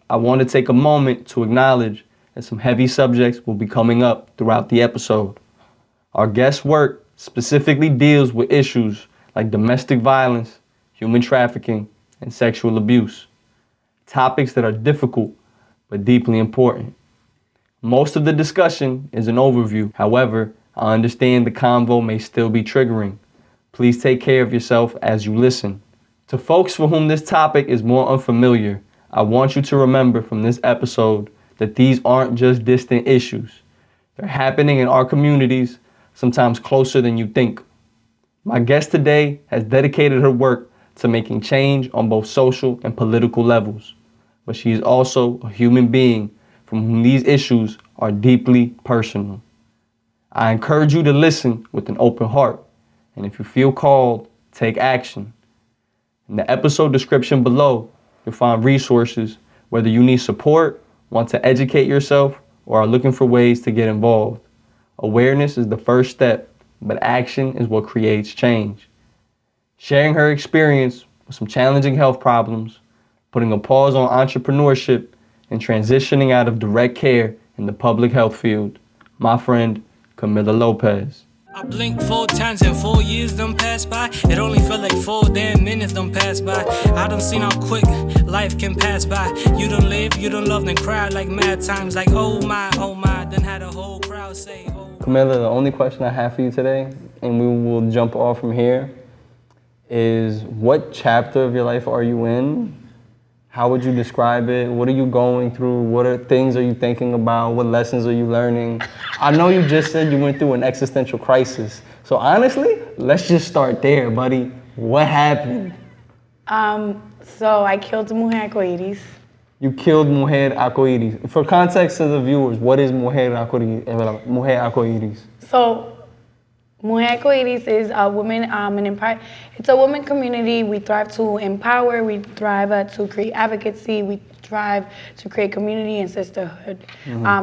I want to take a moment to acknowledge that some heavy subjects will be coming up throughout the episode. Our guest's work specifically deals with issues like domestic violence, human trafficking, and sexual abuse. Topics that are difficult but deeply important. Most of the discussion is an overview. However, I understand the convo may still be triggering. Please take care of yourself as you listen. To folks for whom this topic is more unfamiliar, I want you to remember from this episode that these aren't just distant issues. They're happening in our communities, sometimes closer than you think. My guest today has dedicated her work to making change on both social and political levels, but she is also a human being from whom these issues are deeply personal. I encourage you to listen with an open heart, and if you feel called, take action. In the episode description below, you'll find resources whether you need support, want to educate yourself, or are looking for ways to get involved. Awareness is the first step, but action is what creates change. Sharing her experience with some challenging health problems, putting a pause on entrepreneurship, and transitioning out of direct care in the public health field, my friend, Camila Lopez. I blinked 4 times and 4 years done passed by. It only felt like 4 damn minutes done passed by. I done seen how quick life can pass by. You done live, you done loved and cried like mad times. Like oh my, then had a whole crowd say oh. Camila, the only question I have for you today, and we will jump off from here, is what chapter of your life are you in? How would you describe it? What are you going through? What things are you thinking about? What lessons are you learning? I know you just said you went through an existential crisis. So honestly, let's just start there, buddy. What happened? So I killed Mujer Arcoiris. You killed Mujer Arcoiris. For context to the viewers, what is Mujer Arcoiris? So Mujer Arcoiris is a woman, it's a woman community. We thrive to empower, we thrive to create advocacy, we thrive to create community and sisterhood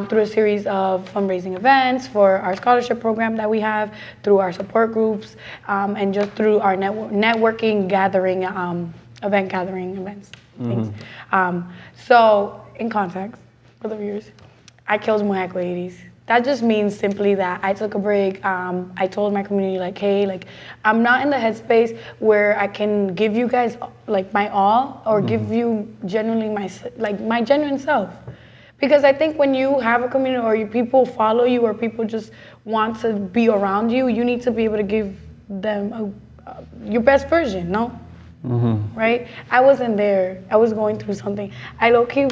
through a series of fundraising events for our scholarship program that we have, through our support groups, and just through our networking gathering, events, things. So in context for the viewers, I killed Mujer Arcoiris. That just means simply that I took a break. I told my community, like, hey, like, I'm not in the headspace where I can give you guys like my all, or give you genuinely my genuine self. Because I think when you have a community, or people follow you, or people just want to be around you, you need to be able to give them your best version, no? Right? I wasn't there. I was going through something. I low-key.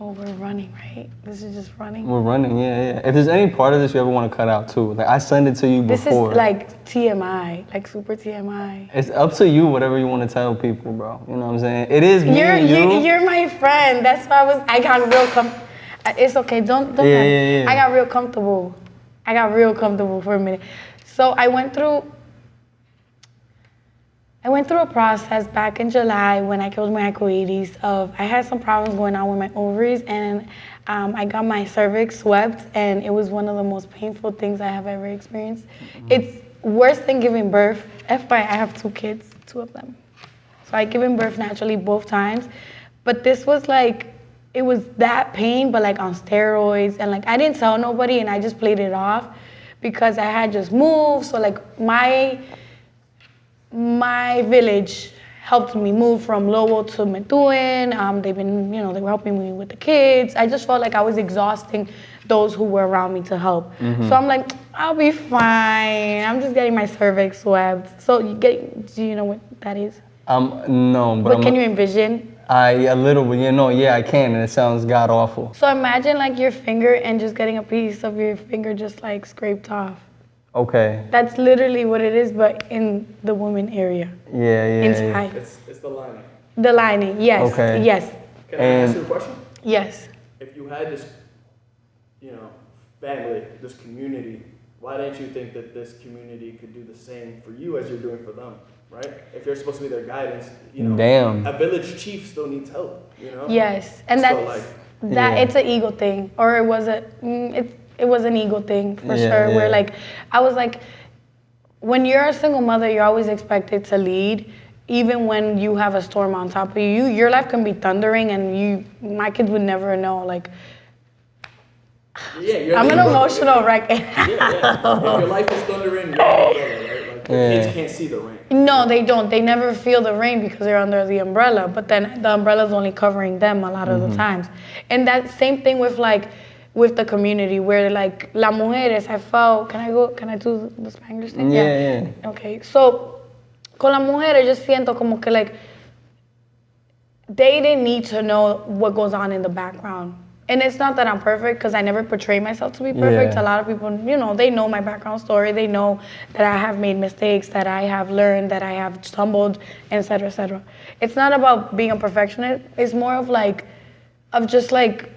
Oh, we're running, right? This is just running? We're running, yeah. If there's any part of this you ever want to cut out too, like I send it to you before. This is like TMI, like super TMI. It's up to you, whatever you want to tell people, bro. You know what I'm saying? It is me and you. You're my friend. That's why I got real comfortable. It's okay, don't. Yeah. I got real comfortable. For a minute. So I went through a process back in July when I killed my arcoiris of I had some problems going on with my ovaries, and I got my cervix swept, and it was one of the most painful things I have ever experienced. It's worse than giving birth. FYI, I have 2 kids, 2 of them. So I given birth naturally both times, but this was like, it was that pain, but like on steroids, and like I didn't tell nobody, and I just played it off because I had just moved. So like my village helped me move from Lobo to Methuen. They were helping me with the kids. I just felt like I was exhausting those who were around me to help. So I'm like, I'll be fine. I'm just getting my cervix swept. So do you know what that is? No, but can you envision? A little bit, I can, and it sounds god awful. So imagine like your finger and just getting a piece of your finger just like scraped off. Okay. That's literally what it is, but in the woman area. Yeah. Inside. It's the lining. The lining, yes. Okay. Yes. Can I ask you a question? Yes. If you had this, family, this community, why didn't you think that this community could do the same for you as you're doing for them, right? If you're supposed to be their guidance, Damn. A village chief still needs help, Yes, and so it's an ego thing, or it was an ego thing for sure. Yeah. Where like I was like, when you're a single mother, you're always expected to lead. even when you have a storm on top of you, your life can be thundering, and my kids would never know. Like, Yeah, I'm an emotional wreck. Yeah. If your life is thundering, you're the umbrella, right? Like the kids can't see the rain. No, they don't. They never feel the rain because they're under the umbrella. But then the umbrella's only covering them a lot of the times. And that same thing with with the community, where like las mujeres, I felt. Can I do the Spanglish thing? Yeah. Okay, so con las mujeres, yo siento como que like they didn't need to know what goes on in the background. And it's not that I'm perfect, because I never portray myself to be perfect. Yeah. A lot of people, they know my background story. They know that I have made mistakes, that I have learned, that I have stumbled, et cetera, et cetera. It's not about being a perfectionist. It's more of just like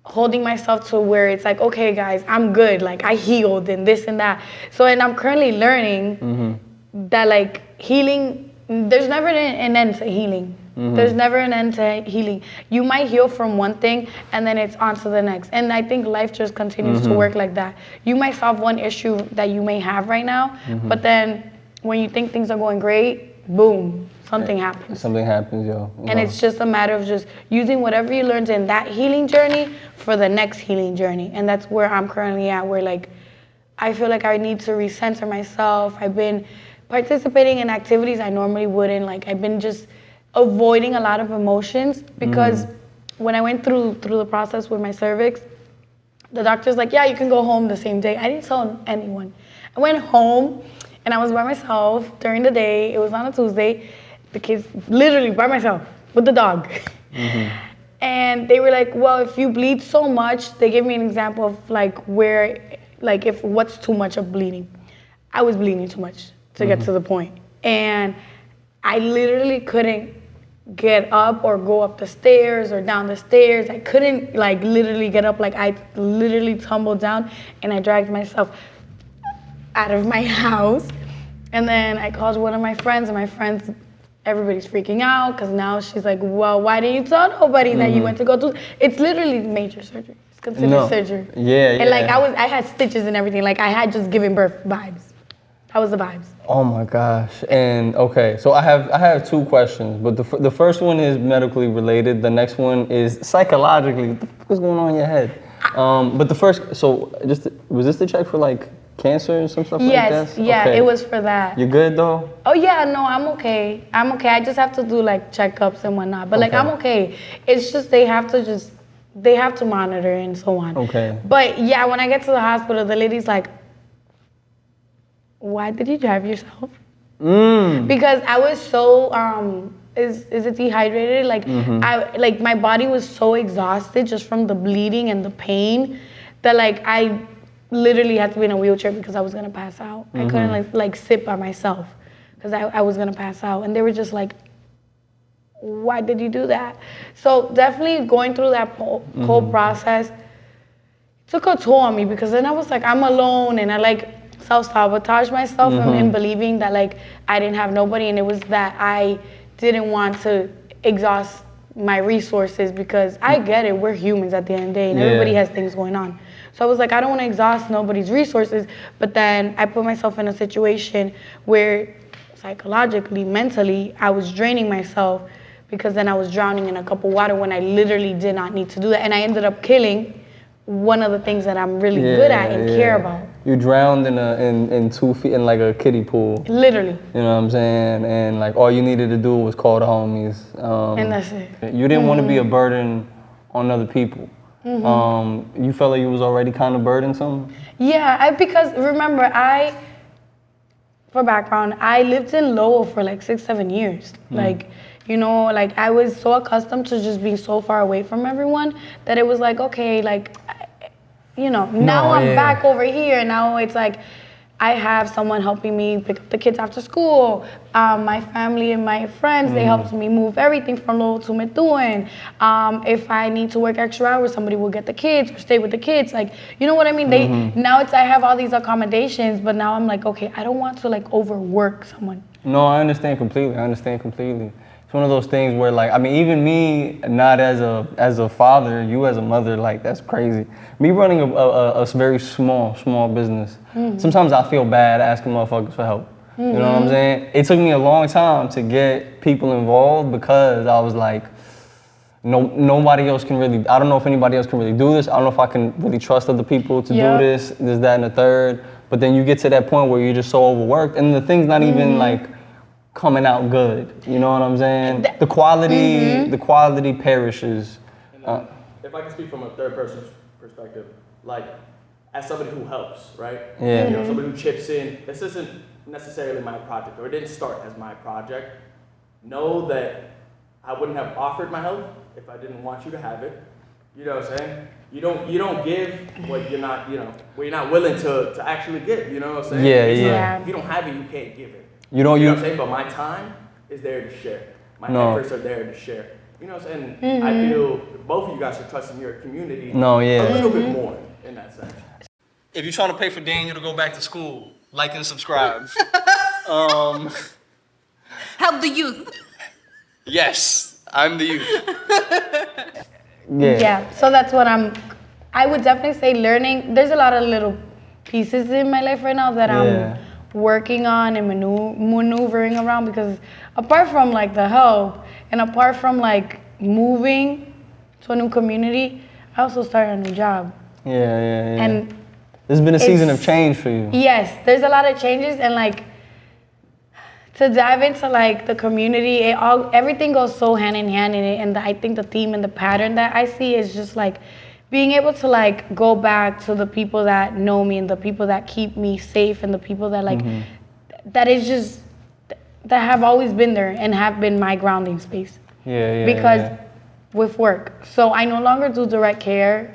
holding myself to where it's like, okay, guys, I'm good. Like, I healed and this and that. So, and I'm currently learning that like healing, there's never an end to healing. There's never an end to healing. You might heal from one thing and then it's on to the next. And I think life just continues to work like that. You might solve one issue that you may have right now, but then when you think things are going great, boom, something happens. Something happens, yo. And it's just a matter of just using whatever you learned in that healing journey for the next healing journey. And that's where I'm currently at, where like, I feel like I need to recenter myself. I've been participating in activities I normally wouldn't. Like, I've been just avoiding a lot of emotions, because when I went through the process with my cervix, the doctor's like, yeah, you can go home the same day. I didn't tell anyone. I went home and I was by myself during the day. It was on a Tuesday. The kids, literally by myself with the dog. And they were like, well, if you bleed so much, they gave me an example of like if what's too much of bleeding. I was bleeding too much to get to the point. And I literally couldn't get up or go up the stairs or down the stairs. I couldn't like literally get up. Like, I literally tumbled down and I dragged myself out of my house. And then I called one of my friends, and my friends, everybody's freaking out, because now she's like, well, why didn't you tell nobody that you went to go through? It's literally major surgery. It's considered surgery. Yeah. And like I had stitches and everything. Like, I had just given birth vibes. That was the vibes. Oh my gosh. And okay, so I have two questions, but the first one is medically related. The next one is psychologically. What the fuck is going on in your head? But the first, so was this the check for like cancer and some stuff like that? Yes, yeah, okay. It was for that. You good though? Oh yeah, no, I'm okay. I just have to do like checkups and whatnot. But like, I'm okay. It's just they have to monitor and so on. Okay. But yeah, when I get to the hospital, the lady's like, why did you drive yourself? Because I was so is it dehydrated? Like my body was so exhausted just from the bleeding and the pain that like I literally had to be in a wheelchair because I was gonna pass out. I couldn't like sit by myself because I was gonna pass out, and they were just like, why did you do that? So definitely going through that whole process took a toll on me, because then I was like, I'm alone, and I like self-sabotage myself in believing that like I didn't have nobody, and it was that I didn't want to exhaust my resources, because I get it, we're humans at the end of the day, and everybody has things going on. So I was like, I don't want to exhaust nobody's resources, but then I put myself in a situation where psychologically, mentally, I was draining myself, because then I was drowning in a cup of water when I literally did not need to do that, and I ended up killing one of the things that I'm really good at and care about. You drowned in 2 feet in like a kiddie pool. Literally. You know what I'm saying? And like all you needed to do was call the homies. And that's it. You didn't want to be a burden on other people. You felt like you was already kind of burdensome? Yeah, because remember, for background, I lived in Lowell for like 6-7 years. Like, you know, like I was so accustomed to just being so far away from everyone that it was like, okay, like, you know, now I'm back over here. Now it's like I have someone helping me pick up the kids after school. My family and my friends, they helped me move everything from Lowell to Methuen. If I need to work extra hours, somebody will get the kids or stay with the kids. Like, you know what I mean? Now I have all these accommodations, but now I'm like, okay, I don't want to like overwork someone. No, I understand completely. It's one of those things where like, I mean, even me, not as a father, you as a mother, like that's crazy. Me running a very small business, sometimes I feel bad asking motherfuckers for help. You know what I'm saying? It took me a long time to get people involved because I was like, nobody else can really, I don't know if anybody else can really do this. I don't know if I can really trust other people to do this, that, and the third. But then you get to that point where you're just so overworked and the thing's not even like coming out good. You know what I'm saying? The quality perishes. And if I can speak from a third person's perspective, like as somebody who helps, right? Yeah. You know, somebody who chips in, this isn't necessarily my project, or it didn't start as my project. Know that I wouldn't have offered my help if I didn't want you to have it. You know what I'm saying? You don't give what you're not, what you're not willing to actually give. You know what I'm saying? Yeah. If you don't have it, you can't give it. You know what I'm saying? But my time is there to share. My efforts are there to share. You know what I'm saying? I feel both of you guys should trust in your community a little bit more in that sense. If you're trying to pay for Daniel to go back to school, like and subscribe. Help the youth. Yes, I'm the youth. Yeah, so that's what I would definitely say learning. There's a lot of little pieces in my life right now that I'm working on and maneuvering around, because apart from like the help and apart from like moving to a new community, I also started a new job. Yeah. And there's been a season of change for you. Yes, there's a lot of changes, and like to dive into like the community, everything goes so hand in hand in it. And I think the theme and the pattern that I see is just like being able to like go back to the people that know me and the people that keep me safe and the people that like that is just that have always been there and have been my grounding space. Because with work, so I no longer do direct care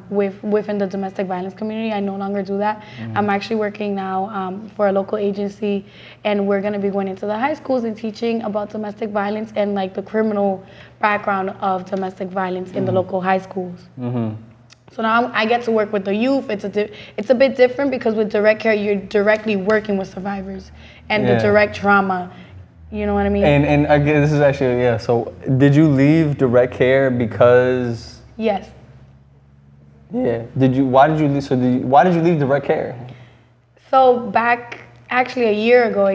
within the domestic violence community. I no longer do that. I'm actually working now for a local agency, and we're going to be going into the high schools and teaching about domestic violence and like the criminal background of domestic violence in the local high schools. So now I get to work with the youth. It's a bit different because with direct care, you're directly working with survivors and the direct trauma. You know what I mean? And again, this is actually, so did you leave direct care because? Yes. Yeah. Why did you leave direct care? So back, actually a year ago,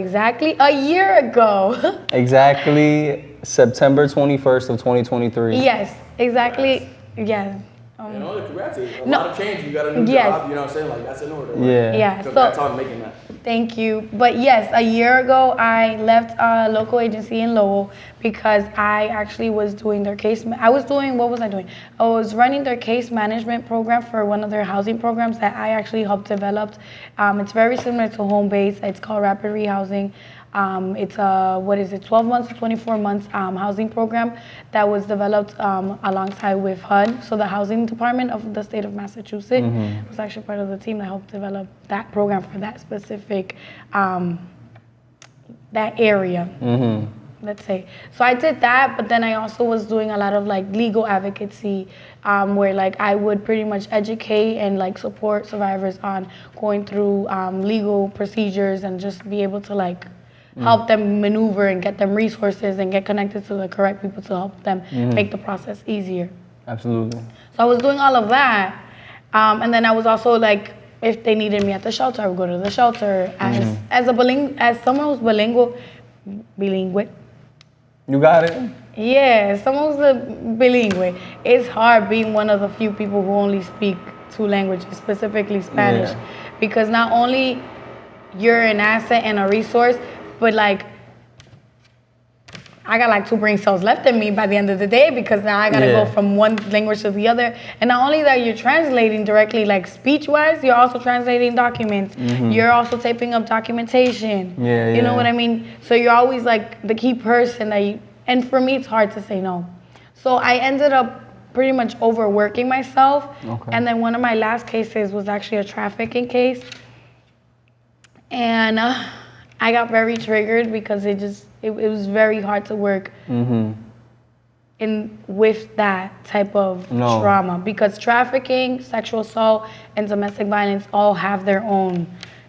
exactly September 21st of 2023. Yes, exactly, yes. Congrats. A lot of change. You got a new job, you know what I'm saying? Like, that's in order. Right? Yeah. Congrats on making that. Thank you. But yes, a year ago, I left a local agency in Lowell because I actually was doing their what was I doing? I was running their case management program for one of their housing programs that I actually helped develop. It's very similar to home base. It's called rapid rehousing. It's a 12 months to 24 months housing program that was developed alongside with HUD. So the housing department of the state of Massachusetts was actually part of the team that helped develop that program for that specific that area. Let's say. So I did that, but then I also was doing a lot of like legal advocacy, where like I would pretty much educate and like support survivors on going through legal procedures and just be able to like help them maneuver and get them resources and get connected to the correct people to help them make the process easier. Absolutely. So I was doing all of that. And then I was also like, if they needed me at the shelter, I would go to the shelter. As someone who's bilingual. You got it? Yeah, someone who's bilingual. It's hard being one of the few people who only speak two languages, specifically Spanish. Because not only you're an asset and a resource, but like, I got like 2 brain cells left in me by the end of the day, because now I gotta go from one language to the other. And not only that, you're translating directly, like speech-wise, you're also translating documents. You're also typing up documentation. You know what I mean? So you're always like the key person and for me, it's hard to say no. So I ended up pretty much overworking myself. And then one of my last cases was actually a trafficking case. And I got very triggered because it was very hard to work with that type of trauma, because trafficking, sexual assault, and domestic violence all have their own,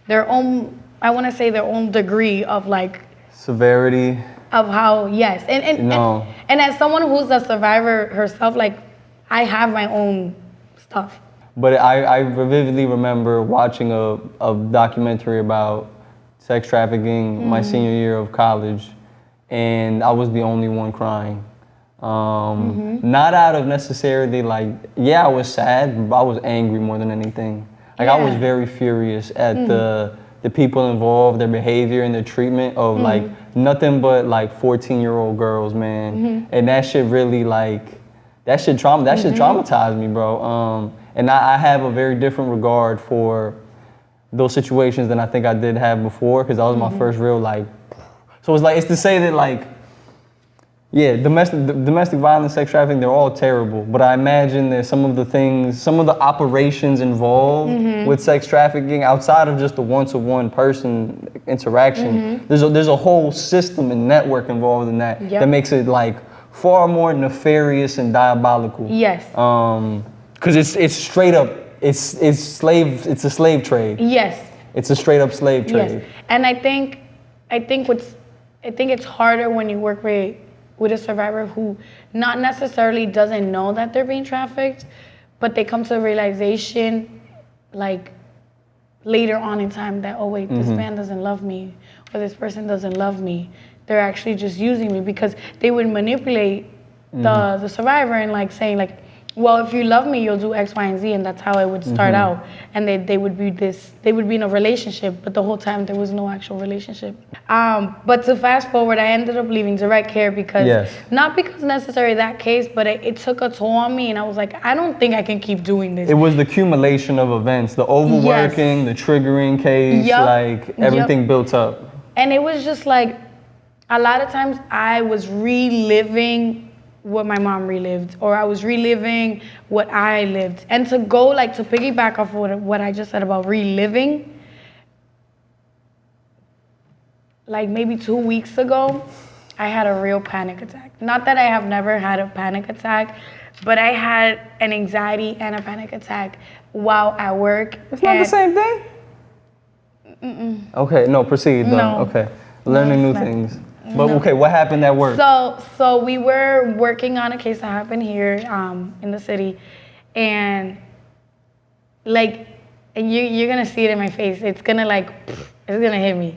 I want to say their own degree of like severity of how, and as someone who's a survivor herself, like I have my own stuff. But I vividly remember watching a documentary about sex trafficking my senior year of college, and I was the only one crying. Not out of necessarily like, yeah, I was sad, but I was angry more than anything. Like I was very furious at the people involved, their behavior and their treatment of like nothing but like 14-year-old girls, man. And that shit really like, that shit traumatized me, bro. And I have a very different regard for those situations than I think I did have before, because that was my first real like, so it's to say that like, yeah, domestic violence, sex trafficking, they're all terrible. But I imagine that some of the operations involved with sex trafficking, outside of just the one-to-one person interaction, there's a whole system and network involved in that that makes it like far more nefarious and diabolical. Yes. Because it's straight up, it's a slave trade. Yes. It's a straight up slave trade. Yes. And I think it's harder when you work with a survivor who not necessarily doesn't know that they're being trafficked, but they come to a realization like later on in time that, oh wait, this man doesn't love me, or this person doesn't love me. They're actually just using me, because they would manipulate the survivor and like saying like, well, if you love me, you'll do X, Y, and Z, and that's how it would start out. And they would be in a relationship, but the whole time there was no actual relationship. But to fast forward, I ended up leaving direct care because, not because necessarily that case, but it took a toll on me, and I was like, I don't think I can keep doing this. It was the accumulation of events, the overworking, the triggering case, like everything built up. And it was just like, a lot of times I was reliving what my mom relived, or I was reliving what I lived. And to go like, to piggyback off what I just said about reliving, like maybe 2 weeks ago, I had a real panic attack. Not that I have never had a panic attack, but I had an anxiety and a panic attack while at work. It's not the same thing? Okay, no, proceed though. No. Okay, learning new things. But okay, what happened at work? So we were working on a case that happened here in the city, and like, and you're gonna see it in my face. It's gonna hit me.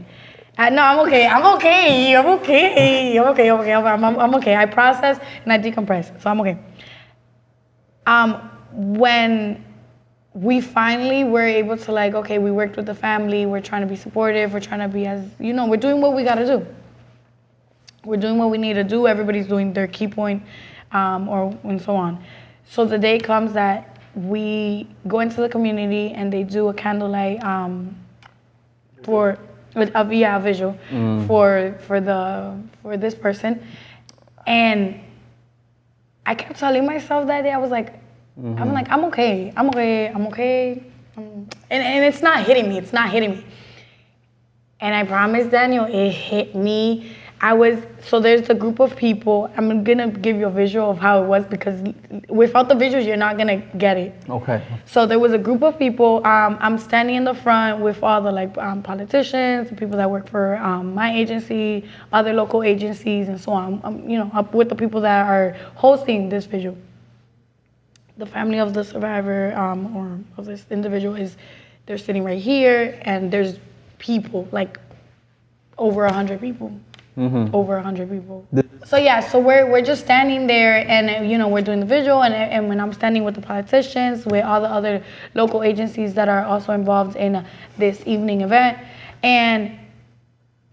No, I'm okay. I'm okay. I process and I decompress, so I'm okay. When we finally were able to like, okay, we worked with the family. We're trying to be supportive. We're trying to be we're doing what we gotta do. We're doing what we need to do. Everybody's doing their key point, and so on. So the day comes that we go into the community and they do a candlelight for a visual for this person, and I kept telling myself that day, I was like, I'm okay, and it's not hitting me. And I promise, Daniel, it hit me. So there's a group of people. I'm gonna give you a visual of how it was, because without the visuals, you're not gonna get it. Okay. So there was a group of people. I'm standing in the front with all the politicians, the people that work for my agency, other local agencies, and so on. Up with the people that are hosting this visual. The family of the survivor or of this individual they're sitting right here, and there's people, like over 100 people. Over 100 people. So we're just standing there, and we're doing the visual, and when I'm standing with the politicians, with all the other local agencies that are also involved in this evening event, and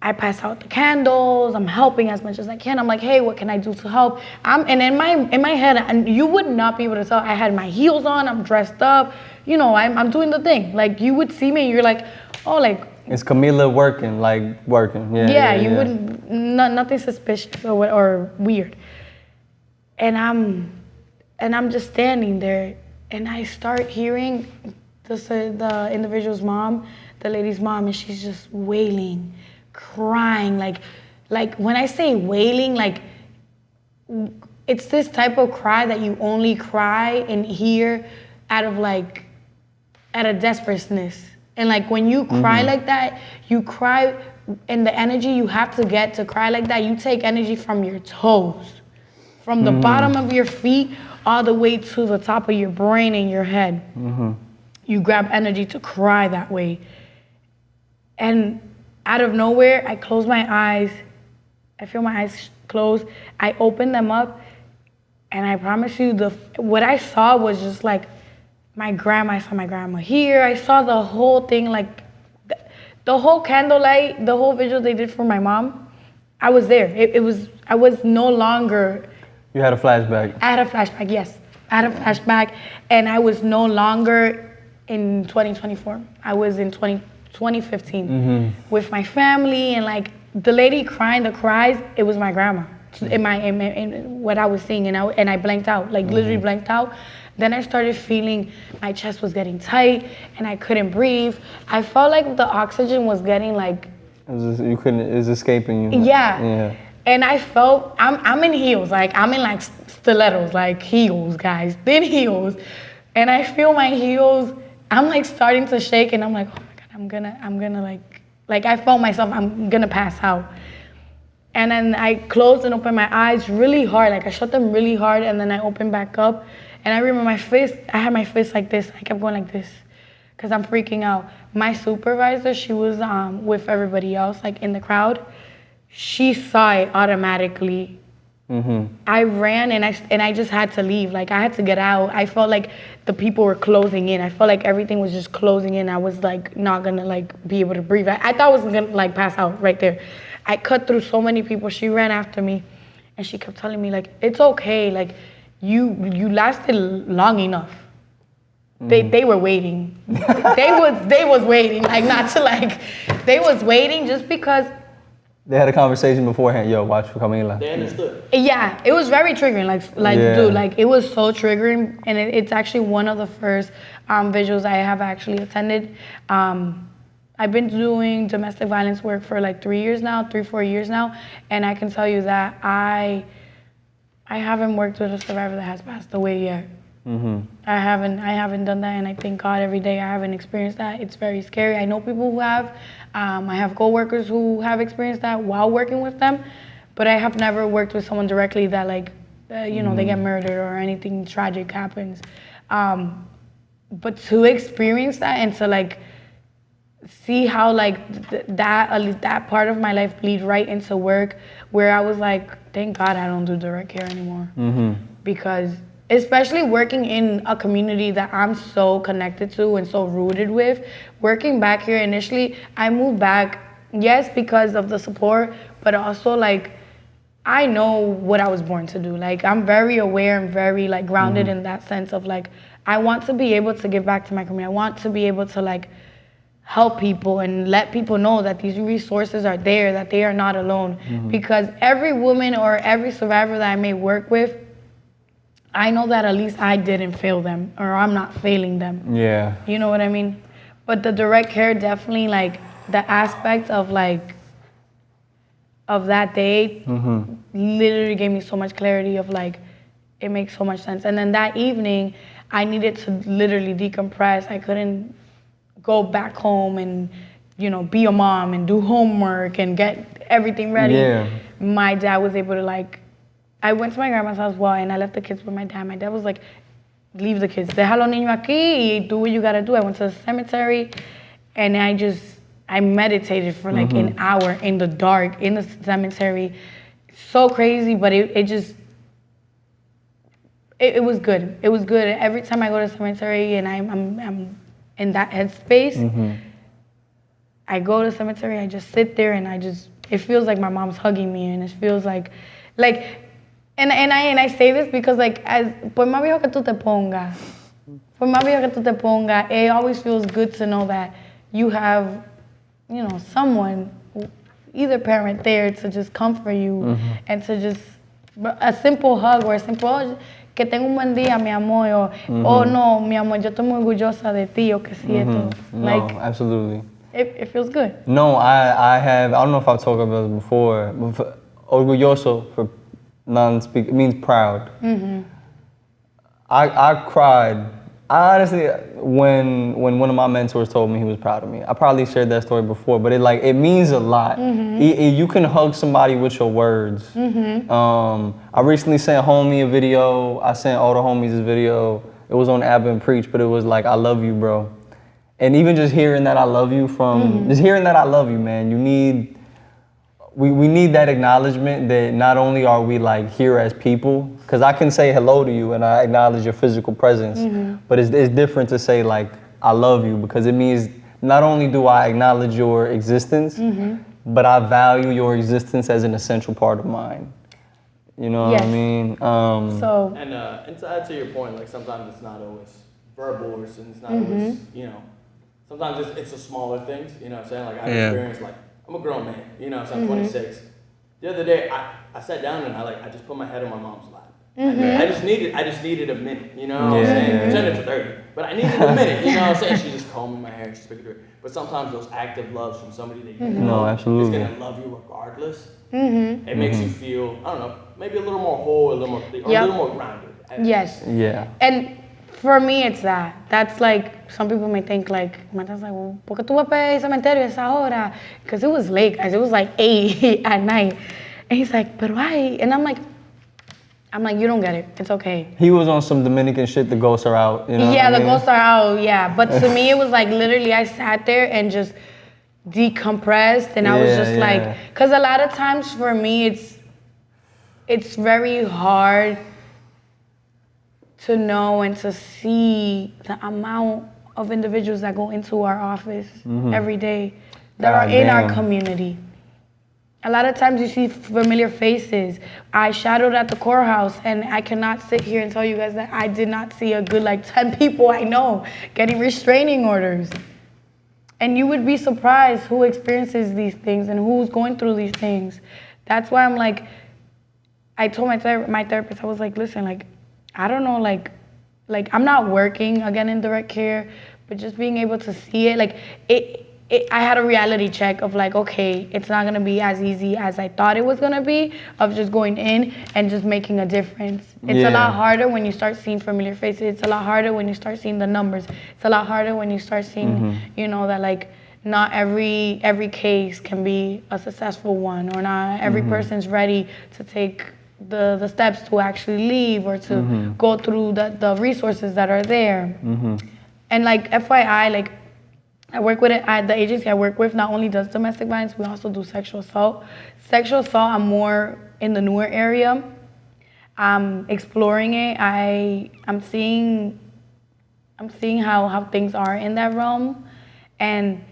I pass out the candles. I'm helping as much as I can. I'm like, hey, what can I do to help? And in my head, and you would not be able to tell, I had my heels on. I'm dressed up. I'm doing the thing. Like, you would see me, and you're like, oh, like. It's Camila working. Yeah, you wouldn't, nothing suspicious or weird. And I'm just standing there, and I start hearing the individual's mom, the lady's mom, and she's just wailing, crying, like when I say wailing, like it's this type of cry that you only cry and hear out of a desperateness. And like when you cry like that, you cry, and the energy you have to get to cry like that, you take energy from your toes, from the bottom of your feet all the way to the top of your brain and your head. You grab energy to cry that way. And out of nowhere, I close my eyes. I feel my eyes close. I open them up, and I promise you, what I saw was just like my grandma. I saw my grandma here. I saw the whole thing, like the whole candlelight, the whole vigil they did for my mom. I was there. I was no longer. You had a flashback. I had a flashback, yes. I had a flashback, and I was no longer in 2024. I was in 2015 with my family, and like the lady crying the cries, it was my grandma. In what I was seeing, and I blanked out, like literally blanked out. Then I started feeling my chest was getting tight, and I couldn't breathe. I felt like the oxygen was getting like. It was escaping you. Yeah. And I felt I'm in heels, like I'm in like stilettos, like heels, guys, thin heels, and I feel my heels. I'm like starting to shake, and I'm like, oh my God, I'm gonna like I felt myself, I'm gonna pass out. And then I closed and opened my eyes really hard, like I shut them really hard, and then I opened back up. And I remember my fist, I had my fist like this. I kept going like this because I'm freaking out. My supervisor, she was with everybody else, like in the crowd. She saw it automatically. I ran and I just had to leave. Like I had to get out. I felt like the people were closing in. I felt like everything was just closing in. I was like not gonna like be able to breathe. I thought I was gonna like pass out right there. I cut through so many people. She ran after me, and she kept telling me like, it's okay. Like you lasted long enough. They were waiting. they was waiting. Like not to like, they was waiting just because. They had a conversation beforehand. Yo, watch for coming in. They understood. Yeah, it was very triggering. Dude, like it was so triggering, and it's actually one of the first visuals I have actually attended. I've been doing domestic violence work for like 4 years now, and I can tell you that I haven't worked with a survivor that has passed away yet. I haven't done that, and I thank God every day I haven't experienced that. It's very scary. I know people who have. I have coworkers who have experienced that while working with them, but I have never worked with someone directly that like, they get murdered or anything tragic happens. But to experience that and to like see how like that part of my life bleed right into work, where I was like, thank God I don't do direct care anymore, because. Especially working in a community that I'm so connected to and so rooted with. Working back here initially, I moved back, yes, because of the support, but also like, I know what I was born to do. Like, I'm very aware and very like grounded in that sense of like, I want to be able to give back to my community. I want to be able to like help people and let people know that these resources are there, that they are not alone. Because every woman or every survivor that I may work with, I know that at least I didn't fail them, or I'm not failing them. Yeah. You know what I mean? But the direct care definitely, like, the aspect of, like, of that day literally gave me so much clarity of, like, it makes so much sense. And then that evening, I needed to literally decompress. I couldn't go back home and, be a mom and do homework and get everything ready. Yeah. My dad was able to, like, I went to my grandma's house, and I left the kids with my dad. My dad was like, leave the kids. Deja los niños aquí y do what you gotta do. I went to the cemetery, and I meditated for like an hour in the dark, in the cemetery. So crazy, but it was good. It was good. Every time I go to the cemetery and I'm in that headspace, I go to the cemetery, I just sit there, and it feels like my mom's hugging me, and it feels like, and I say this because like, por más viejo que tú te pongas, it always feels good to know that you have, someone, either parent there to just comfort you and to just, a simple hug or a simple, oh, que tenga un buen día, mi amor, or, oh no, mi amor, yo estoy muy orgullosa de ti, o que si esto. No, absolutely. It feels good. No, I don't know if I've talked about this before, but orgulloso for non-speak, it means proud. I cried. I honestly, when one of my mentors told me he was proud of me, I probably shared that story before, but it means a lot. You can hug somebody with your words. I recently sent homie a video. I sent all the homies a video. It was on Abba and Preach, but it was like, I love you, bro. And even just hearing that I love you from, just hearing that I love you, man, we need that acknowledgement that not only are we like here as people, because I can say hello to you and I acknowledge your physical presence, but it's different to say like, I love you, because it means not only do I acknowledge your existence, but I value your existence as an essential part of mine. You know what I mean? And to add to your point, like sometimes it's not always verbal, or it's not always, you know, sometimes it's the smaller things, you know what I'm saying? Like I've experienced, like, I'm a grown man, you know, so I'm 26. The other day, I sat down and I just put my head on my mom's lap. I just needed a minute, you know what I'm saying? Pretended for 30, but I needed a minute, you know what I'm saying? She's just combing my hair, she's picking through it. But sometimes those active loves from somebody that you know is gonna love you regardless. It makes you feel, I don't know, maybe a little more whole, a little more grounded. Yes. Yeah. And for me, it's that. That's like, some people may think like, Marta's like, well, ¿por qué tú vas para el cementerio a esa hora? Because it was late, guys. It was like 8 at night. And he's like, pero ay. And I'm like, you don't get it. It's okay. He was on some Dominican shit, the ghosts are out. You know yeah, what I the mean? ghosts are out, yeah. But to me, it was like literally I sat there and just decompressed. And I was just like, because a lot of times for me, it's very hard to know and to see the amount of individuals that go into our office every day that are in our community. A lot of times you see familiar faces. I shadowed at the courthouse, and I cannot sit here and tell you guys that I did not see a good like 10 people I know getting restraining orders. And you would be surprised who experiences these things and who's going through these things. That's why I'm like, I told my therapist, I was like, listen, like, I don't know, like I'm not working again in direct care, but just being able to see it, like I had a reality check of like, okay, it's not gonna be as easy as I thought it was gonna be, of just going in and just making a difference. It's a lot harder when you start seeing familiar faces. It's a lot harder when you start seeing the numbers. It's a lot harder when you start seeing, you know, that like not every case can be a successful one, or not every person's ready to take the steps to actually leave or to go through the resources that are there. And like FYI, like I work with it at the agency I work with, not only does domestic violence, we also do sexual assault. Sexual assault, I'm more in the newer area. I'm exploring it. I'm seeing how things are in that realm. And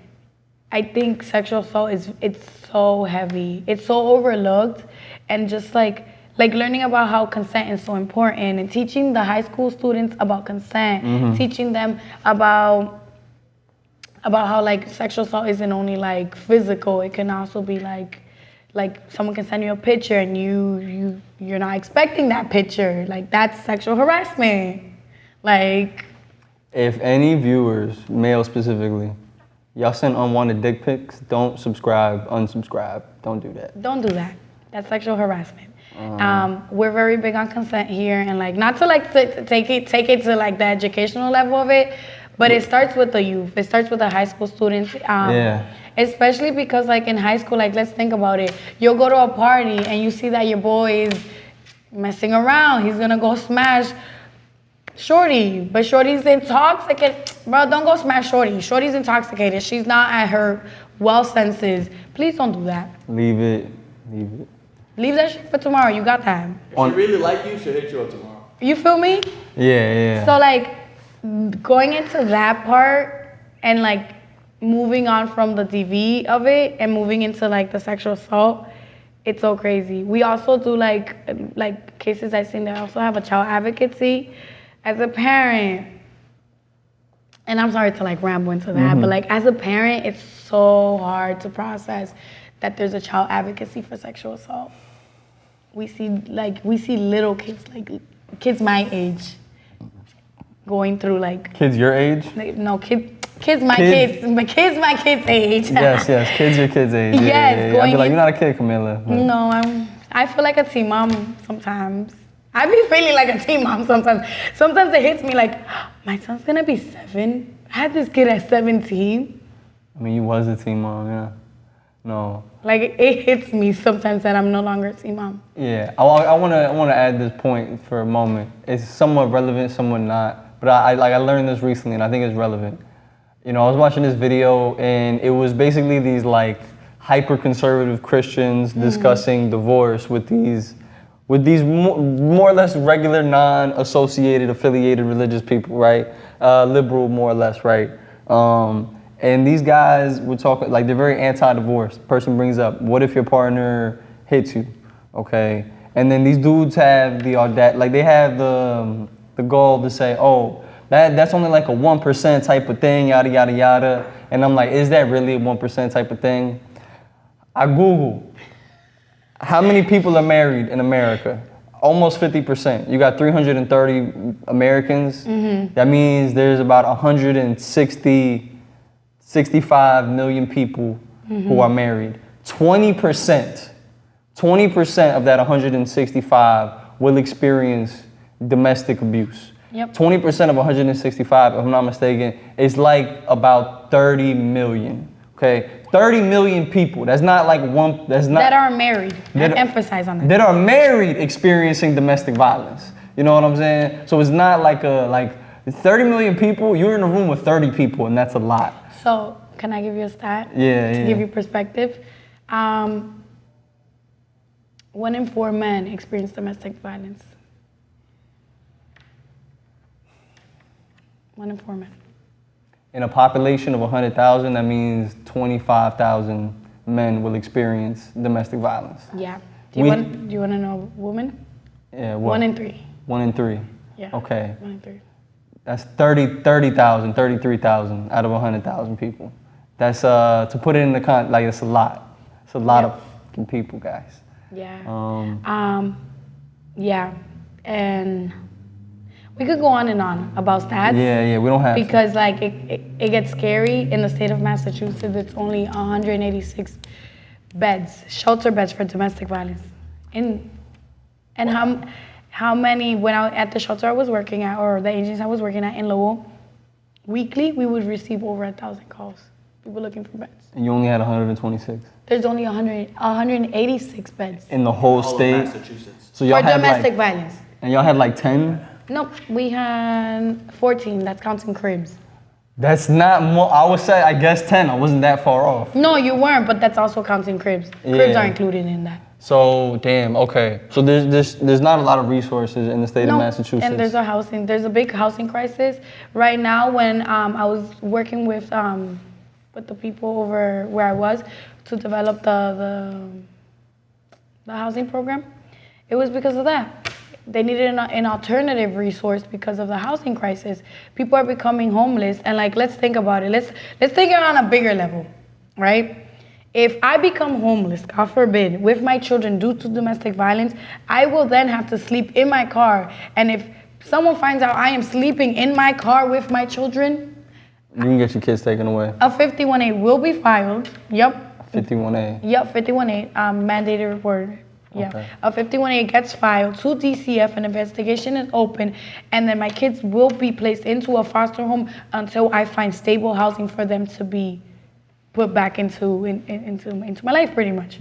I think sexual assault it's so heavy. It's so overlooked, and just like learning about how consent is so important, and teaching the high school students about consent, teaching them about how like sexual assault isn't only like physical, it can also be like someone can send you a picture and you're not expecting that picture. Like that's sexual harassment. Like, if any viewers, male specifically, y'all send unwanted dick pics, don't subscribe, unsubscribe. Don't do that. Don't do that. That's sexual harassment. We're very big on consent here, and like not to like to take it to like the educational level of it, but it starts with the youth. It starts with the high school students. Especially because like in high school, like let's think about it. You'll go to a party and you see that your boy is messing around. He's gonna go smash Shorty, but Shorty's intoxicated. Bro, don't go smash Shorty. Shorty's intoxicated. She's not at her well senses. Please don't do that. Leave it. Leave that shit for tomorrow. You got time. If she really like you, she'll hit you up tomorrow. You feel me? Yeah. So like going into that part and like moving on from the DV of it and moving into like the sexual assault, it's so crazy. We also do like cases I've seen that also have a child advocacy. As a parent, and I'm sorry to like ramble into that, but like as a parent, it's so hard to process that there's a child advocacy for sexual assault. We see little kids, like kids my age, going through like kids your age? No, kids my kids my kids age. Yes, kids your kids age. Yes, I'd be like, you're not a kid, Camila. But. No, I feel like a teen mom sometimes. I be feeling like a teen mom sometimes. Sometimes it hits me like, my son's gonna be 7. I had this kid at 17. I mean, you was a teen mom, yeah. No. Like it hits me sometimes that I'm no longer a teen mom. Yeah, I wanna add this point for a moment. It's somewhat relevant, somewhat not. But I learned this recently, and I think it's relevant. You know, I was watching this video and it was basically these like hyper-conservative Christians discussing divorce with these more or less regular non-associated, affiliated religious people, right? Liberal, more or less, right? And these guys would talk, like they're very anti-divorce. Person brings up, what if your partner hits you, okay? And then these dudes have the audacity, like they have the goal to say, oh, that's only like a 1% type of thing, yada, yada, yada. And I'm like, is that really a 1% type of thing? I Googled, how many people are married in America? Almost 50%. You got 330 Americans. That means there's about 65 million people who are married. 20% of that 165 will experience domestic abuse. Yep. 20% of 165, if I'm not mistaken, is like about 30 million. Okay, 30 million people. That's not like one. That's not that are married. That emphasize on that. That are married experiencing domestic violence. You know what I'm saying? So it's not like 30 million people. You're in a room with 30 people, and that's a lot. So can I give you a stat? Yeah. To give you perspective, 1 in 4 men experience domestic violence. 1 in 4 men. In a population of 100,000, that means 25,000 men will experience domestic violence. Yeah. Do you want to know women? Yeah. What? 1 in 3. 1 in 3. Yeah. Okay. 1 in 3. That's 30,000, 33,000 out of 100,000 people. That's to put it in the like it's a lot. It's a lot of fucking people, guys. Yeah. Yeah. And we could go on and on about stats. Yeah, we don't have because like it gets scary. In the state of Massachusetts, it's only 186 beds, shelter beds for domestic violence. And how many, when I at the shelter I was working at, or the agency I was working at in Lowell, weekly we would receive over 1,000 calls. People looking for beds. And you only had 126? There's only 186 beds. In the whole state? Massachusetts. So y'all for had domestic violence. And y'all had like 10? Nope, we had 14, that's counting cribs. That's not more, I would say, I guess 10, I wasn't that far off. No, you weren't, but that's also counting cribs. Cribs are included in that. So, damn, okay. So there's not a lot of resources in the state of Massachusetts. And there's a big housing crisis. Right now, when I was working with the people over where I was to develop the housing program, it was because of that. They needed an alternative resource because of the housing crisis. People are becoming homeless, and like, let's think about it. Let's think it on a bigger level, right? If I become homeless, God forbid, with my children due to domestic violence, I will then have to sleep in my car. And if someone finds out I am sleeping in my car with my children, you can get your kids taken away. A 51A will be filed. Yep. 51A. Yep, 51A, mandated report. Yeah, okay. A 51A gets filed to DCF, an investigation is open, and then my kids will be placed into a foster home until I find stable housing for them to be put back into my life, pretty much.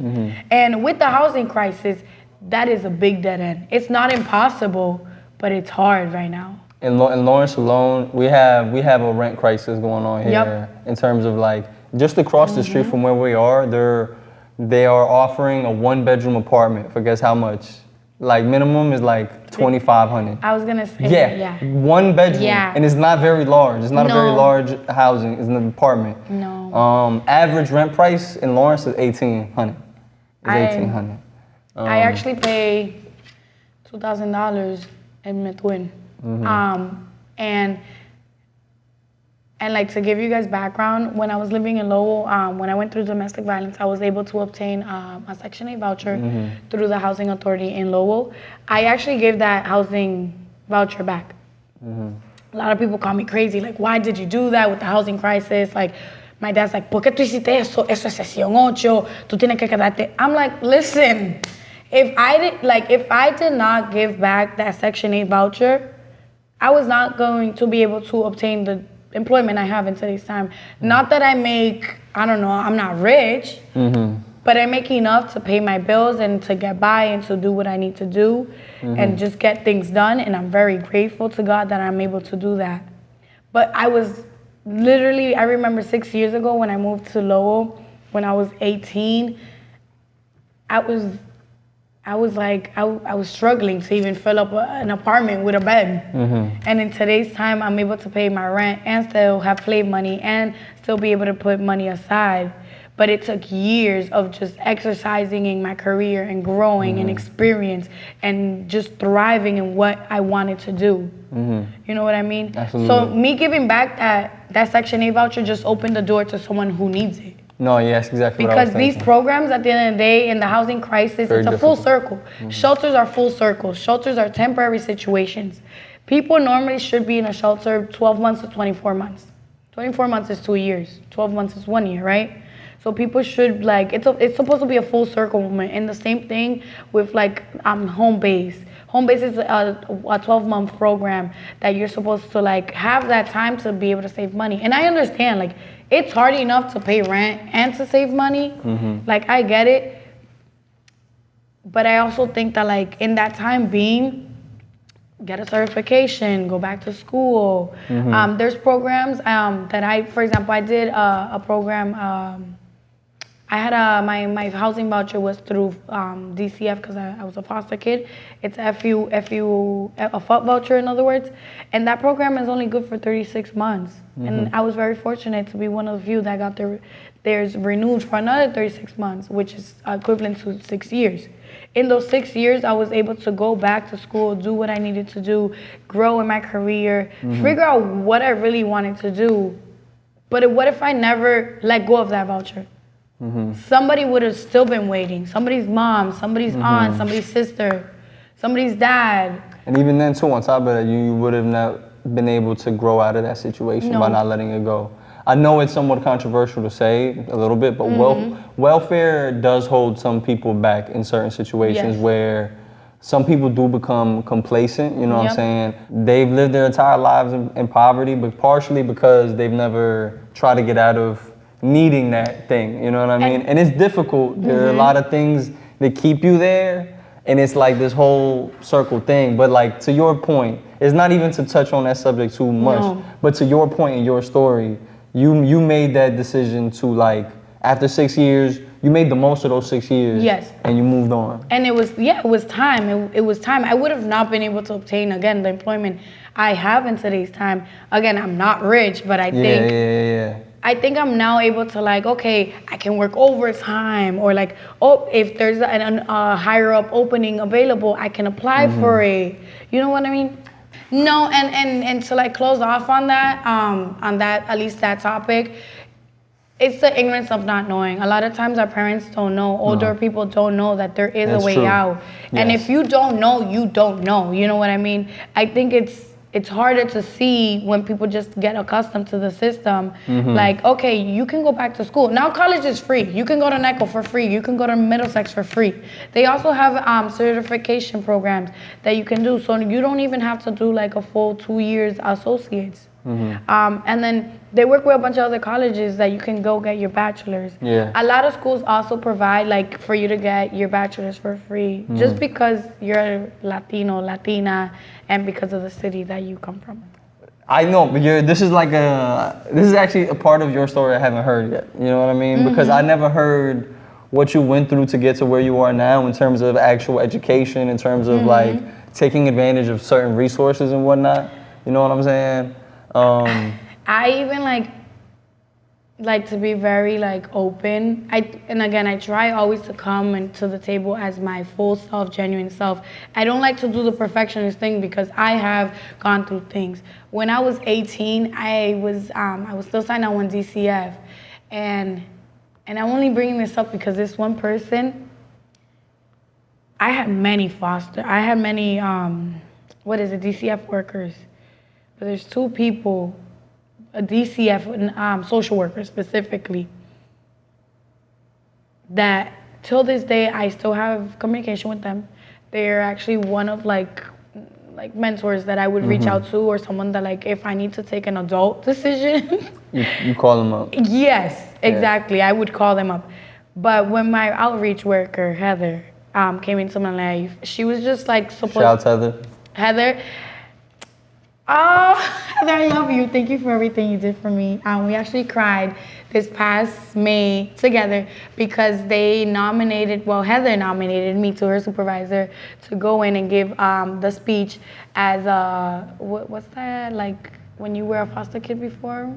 And with the housing crisis, that is a big dead end. It's not impossible, but it's hard right now. In Lawrence alone, we have a rent crisis going on here. In terms of like, just across the street from where we are, they are offering a 1-bedroom apartment for guess how much? Like minimum is like $2,500. I was gonna say yeah. 1 bedroom. Yeah. And it's not very large. It's not a very large housing. It's an apartment. No. Average rent price in Lawrence is $1,800. $1,800. I actually pay $2,000 in Methuen. And like, to give you guys background, when I was living in Lowell, when I went through domestic violence, I was able to obtain a Section 8 voucher through the Housing Authority in Lowell. I actually gave that housing voucher back. A lot of people call me crazy, like, why did you do that with the housing crisis? Like, my dad's like, ¿por qué tú hiciste eso? Eso es sección 8, tú tienes que quedarte. I'm like, listen, if I did not give back that Section 8 voucher, I was not going to be able to obtain the employment I have in today's time. Not that I make, I don't know, I'm not rich, but I make enough to pay my bills and to get by and to do what I need to do and just get things done. And I'm very grateful to God that I'm able to do that. But I was literally, I remember 6 years ago when I moved to Lowell, when I was 18, I was struggling to even fill up an apartment with a bed. And in today's time, I'm able to pay my rent and still have play money and still be able to put money aside. But it took years of just exercising in my career and growing and experience and just thriving in what I wanted to do. You know what I mean? Absolutely. So me giving back that Section 8 voucher just opened the door to someone who needs it. No, yes, exactly what I was Because these thinking. programs, at the end of the day, in the housing crisis, Very it's a full difficult. circle. Shelters are full circles. Shelters are temporary situations. People normally should be in a shelter 12 months to 24 months. 24 months is 2 years. 12 months is 1 year, right? So people should, like, it's supposed to be a full circle movement. And the same thing with, like, home base. Home base is a 12-month program that you're supposed to, like, have that time to be able to save money. And I understand, like, it's hard enough to pay rent and to save money. Like, I get it. But I also think that, like, in that time being, get a certification, go back to school. There's programs that for example, I did a program. I had my housing voucher was through DCF because I was a foster kid. It's a FUT voucher, in other words. And that program is only good for 36 months. And I was very fortunate to be one of the few that got theirs renewed for another 36 months, which is equivalent to 6 years. In those 6 years, I was able to go back to school, do what I needed to do, grow in my career, figure out what I really wanted to do. But what if I never let go of that voucher? Somebody would have still been waiting. Somebody's mom, somebody's aunt, somebody's sister, somebody's dad. And even then, too, on top of that, you would have not been able to grow out of that situation by not letting it go. I know it's somewhat controversial to say a little bit, but welfare does hold some people back in certain situations where some people do become complacent, you know what I'm saying? They've lived their entire lives in poverty, but partially because they've never tried to get out of needing that thing, you know what I mean? And it's difficult. There are a lot of things that keep you there, and it's like this whole circle thing. But like, to your point, it's not even to touch on that subject too much, but to your point in your story, you made that decision to, like, after 6 years, you made the most of those 6 years. Yes. And you moved on. And it was time. It was time. I would have not been able to obtain, again, the employment I have in today's time. Again, I'm not rich, but I think... I think I'm now able to, like, okay, I can work overtime, or like, oh, if there's a higher up opening available, I can apply for it. You know what I mean? No, and to, like, close off on that, at least that topic, it's the ignorance of not knowing. A lot of times our parents don't know, older people don't know that there is a way out. And if you don't know, you don't know. You know what I mean? I think it's harder to see when people just get accustomed to the system. Like, okay, you can go back to school. Now college is free. You can go to NECO for free. You can go to Middlesex for free. They also have certification programs that you can do. So you don't even have to do, like, a full 2 years associates. And then they work with a bunch of other colleges that you can go get your bachelor's. A lot of schools also provide, like, for you to get your bachelor's for free, just because you're Latino, Latina, and because of the city that you come from. I know, but this is actually a part of your story I haven't heard yet. You know what I mean? Because I never heard what you went through to get to where you are now in terms of actual education, in terms of like taking advantage of certain resources and whatnot. You know what I'm saying? I even like to be very, like, open. And again, I try always to come to the table as my full self, genuine self. I don't like to do the perfectionist thing because I have gone through things. When I was 18, I was still signed on with DCF, and I'm only bringing this up because this one person, I had many DCF workers. But there's 2 people, a DCF social workers specifically, that till this day I still have communication with them. They're actually one of like mentors that I would reach out to, or someone that, like, if I need to take an adult decision. you call them up. Yes, exactly. I would call them up. But when my outreach worker, Heather, came into my life, she was just like supposed. Shout out to Heather. Heather, Oh, Heather, I love you. Thank you for everything you did for me. We actually cried this past May together because Heather nominated me to her supervisor to go in and give the speech as what's that, like when you were a foster kid before?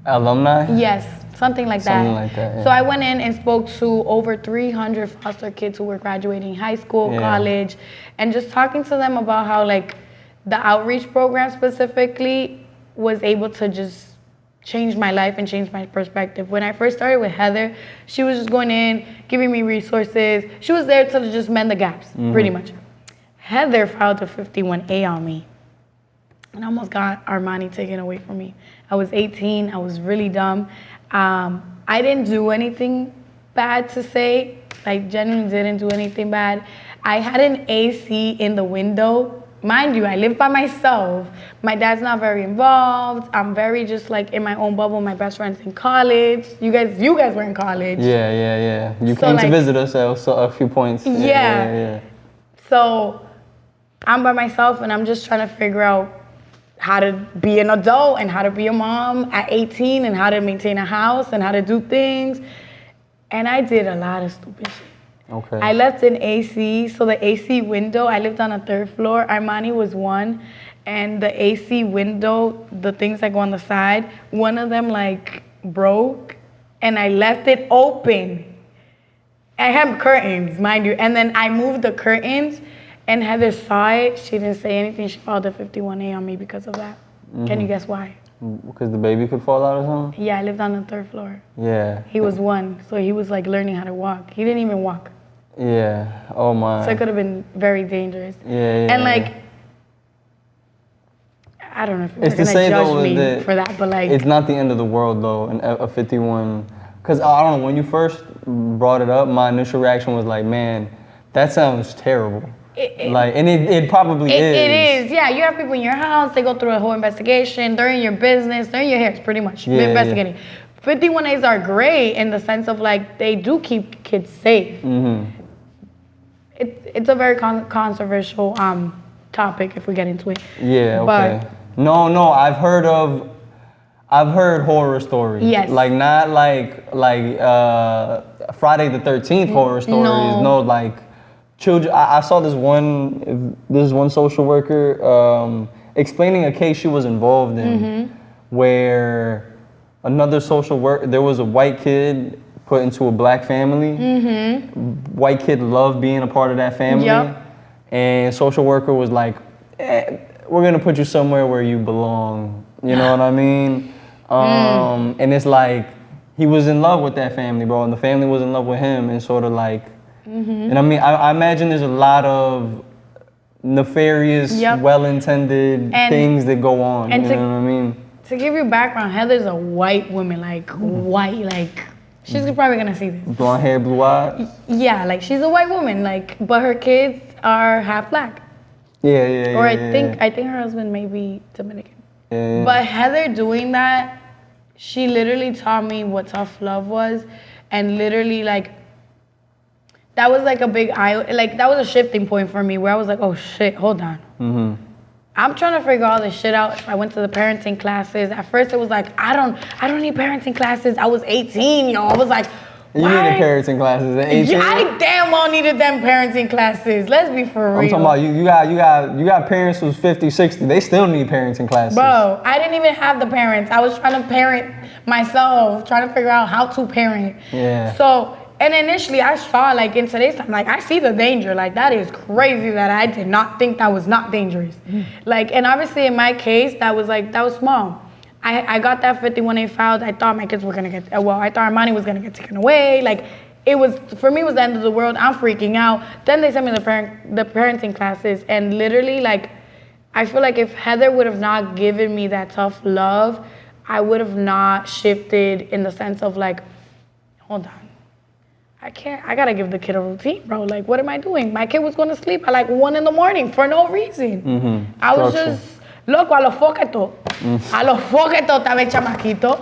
Alumni? Yes, something like that. Something like that, yeah. So I went in and spoke to over 300 foster kids who were graduating high school, college, and just talking to them about how like the outreach program specifically was able to just change my life and change my perspective. When I first started with Heather, she was just going in, giving me resources. She was there to just mend the gaps, pretty much. Heather filed a 51A on me and almost got Armani taken away from me. I was 18, I was really dumb. I didn't do anything bad to say, like genuinely didn't do anything bad. I had an AC in the window. Mind you, I live by myself. My dad's not very involved. I'm very just like in my own bubble. My best friend's in college. You guys were in college. Yeah. You So, came like, to visit us at a few points. Yeah. So I'm by myself and I'm just trying to figure out how to be an adult and how to be a mom at 18 and how to maintain a house and how to do things. And I did a lot of stupid shit. Okay. I left an AC, so the AC window, I lived on a 3rd floor, Armani was 1, and the AC window, the things that go on the side, one of them like broke, and I left it open. I have curtains, mind you, and then I moved the curtains, and Heather saw it. She didn't say anything. She filed a 51A on me because of that. Can you guess why? Because the baby could fall out or something? Yeah, I lived on the 3rd floor. Yeah. He was 1, so he was like learning how to walk. He didn't even walk. Yeah. Oh my. So it could have been very dangerous. Yeah. And like, I don't know if you're It's to gonna say judge though me that for that, but like, it's not the end of the world though. A 51. Because I don't know, when you first brought it up, my initial reaction was like, man, that sounds terrible. It probably is. It is, yeah. You have people in your house, they go through a whole investigation. They're in your business, they're in your hairs, pretty much. Yeah, They're investigating. 51As are great in the sense of like, they do keep kids safe. It's a very controversial topic if we get into it. Yeah, okay. But, No, I've heard horror stories. Yes. Like not like Friday the 13th horror stories. No, like children. I saw this one social worker explaining a case she was involved in where another social worker, there was a white kid put into a black family. White kid loved being a part of that family. And social worker was like, we're gonna put you somewhere where you belong. You know what I mean? And it's like, he was in love with that family, bro, and the family was in love with him, and sort of like, and I mean, I imagine there's a lot of nefarious, well-intended things that go on, you know what I mean? To give you background, Heather's a white woman, like white, like, she's probably gonna see this. Blonde hair, blue eyes? Yeah, like she's a white woman, like, but her kids are half black. Yeah. Or I think her husband may be Dominican. Yeah. But Heather doing that, she literally taught me what tough love was, and literally like, that was like a big that was a shifting point for me where I was like, oh shit, hold on. I'm trying to figure all this shit out. I went to the parenting classes. At first it was like, I don't need parenting classes. I was 18, yo. I was like, you needed parenting classes at 18? Yeah, I damn well needed them parenting classes. Let's be for real. I'm talking about you got parents who's 50, 60. They still need parenting classes. Bro, I didn't even have the parents. I was trying to parent myself, trying to figure out how to parent. Yeah. So, and initially I saw like in today's time, like I see the danger. Like that is crazy that I did not think that was not dangerous. Like, and obviously in my case, that was small. I got that 51A filed. I thought my kids were gonna get, I thought Armani was gonna get taken away. Like, it was, for me, it was the end of the world. I'm freaking out. Then they sent me the parenting classes, and literally, like, I feel like if Heather would have not given me that tough love, I would have not shifted in the sense of like, hold on. I gotta give the kid a routine, bro. Like, what am I doing? My kid was gonna sleep at like 1 a.m. for no reason. I was just, loco, a lo foqueto. A lo foqueto estaba el chamaquito.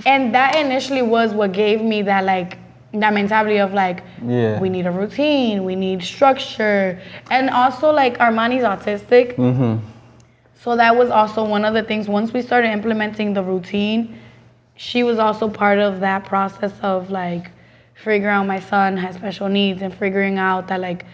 And that initially was what gave me that, like, that mentality of, like, we need a routine, we need structure. And also, like, Armani's autistic. So that was also one of the things. Once we started implementing the routine, she was also part of that process of like figuring out my son has special needs and figuring out that like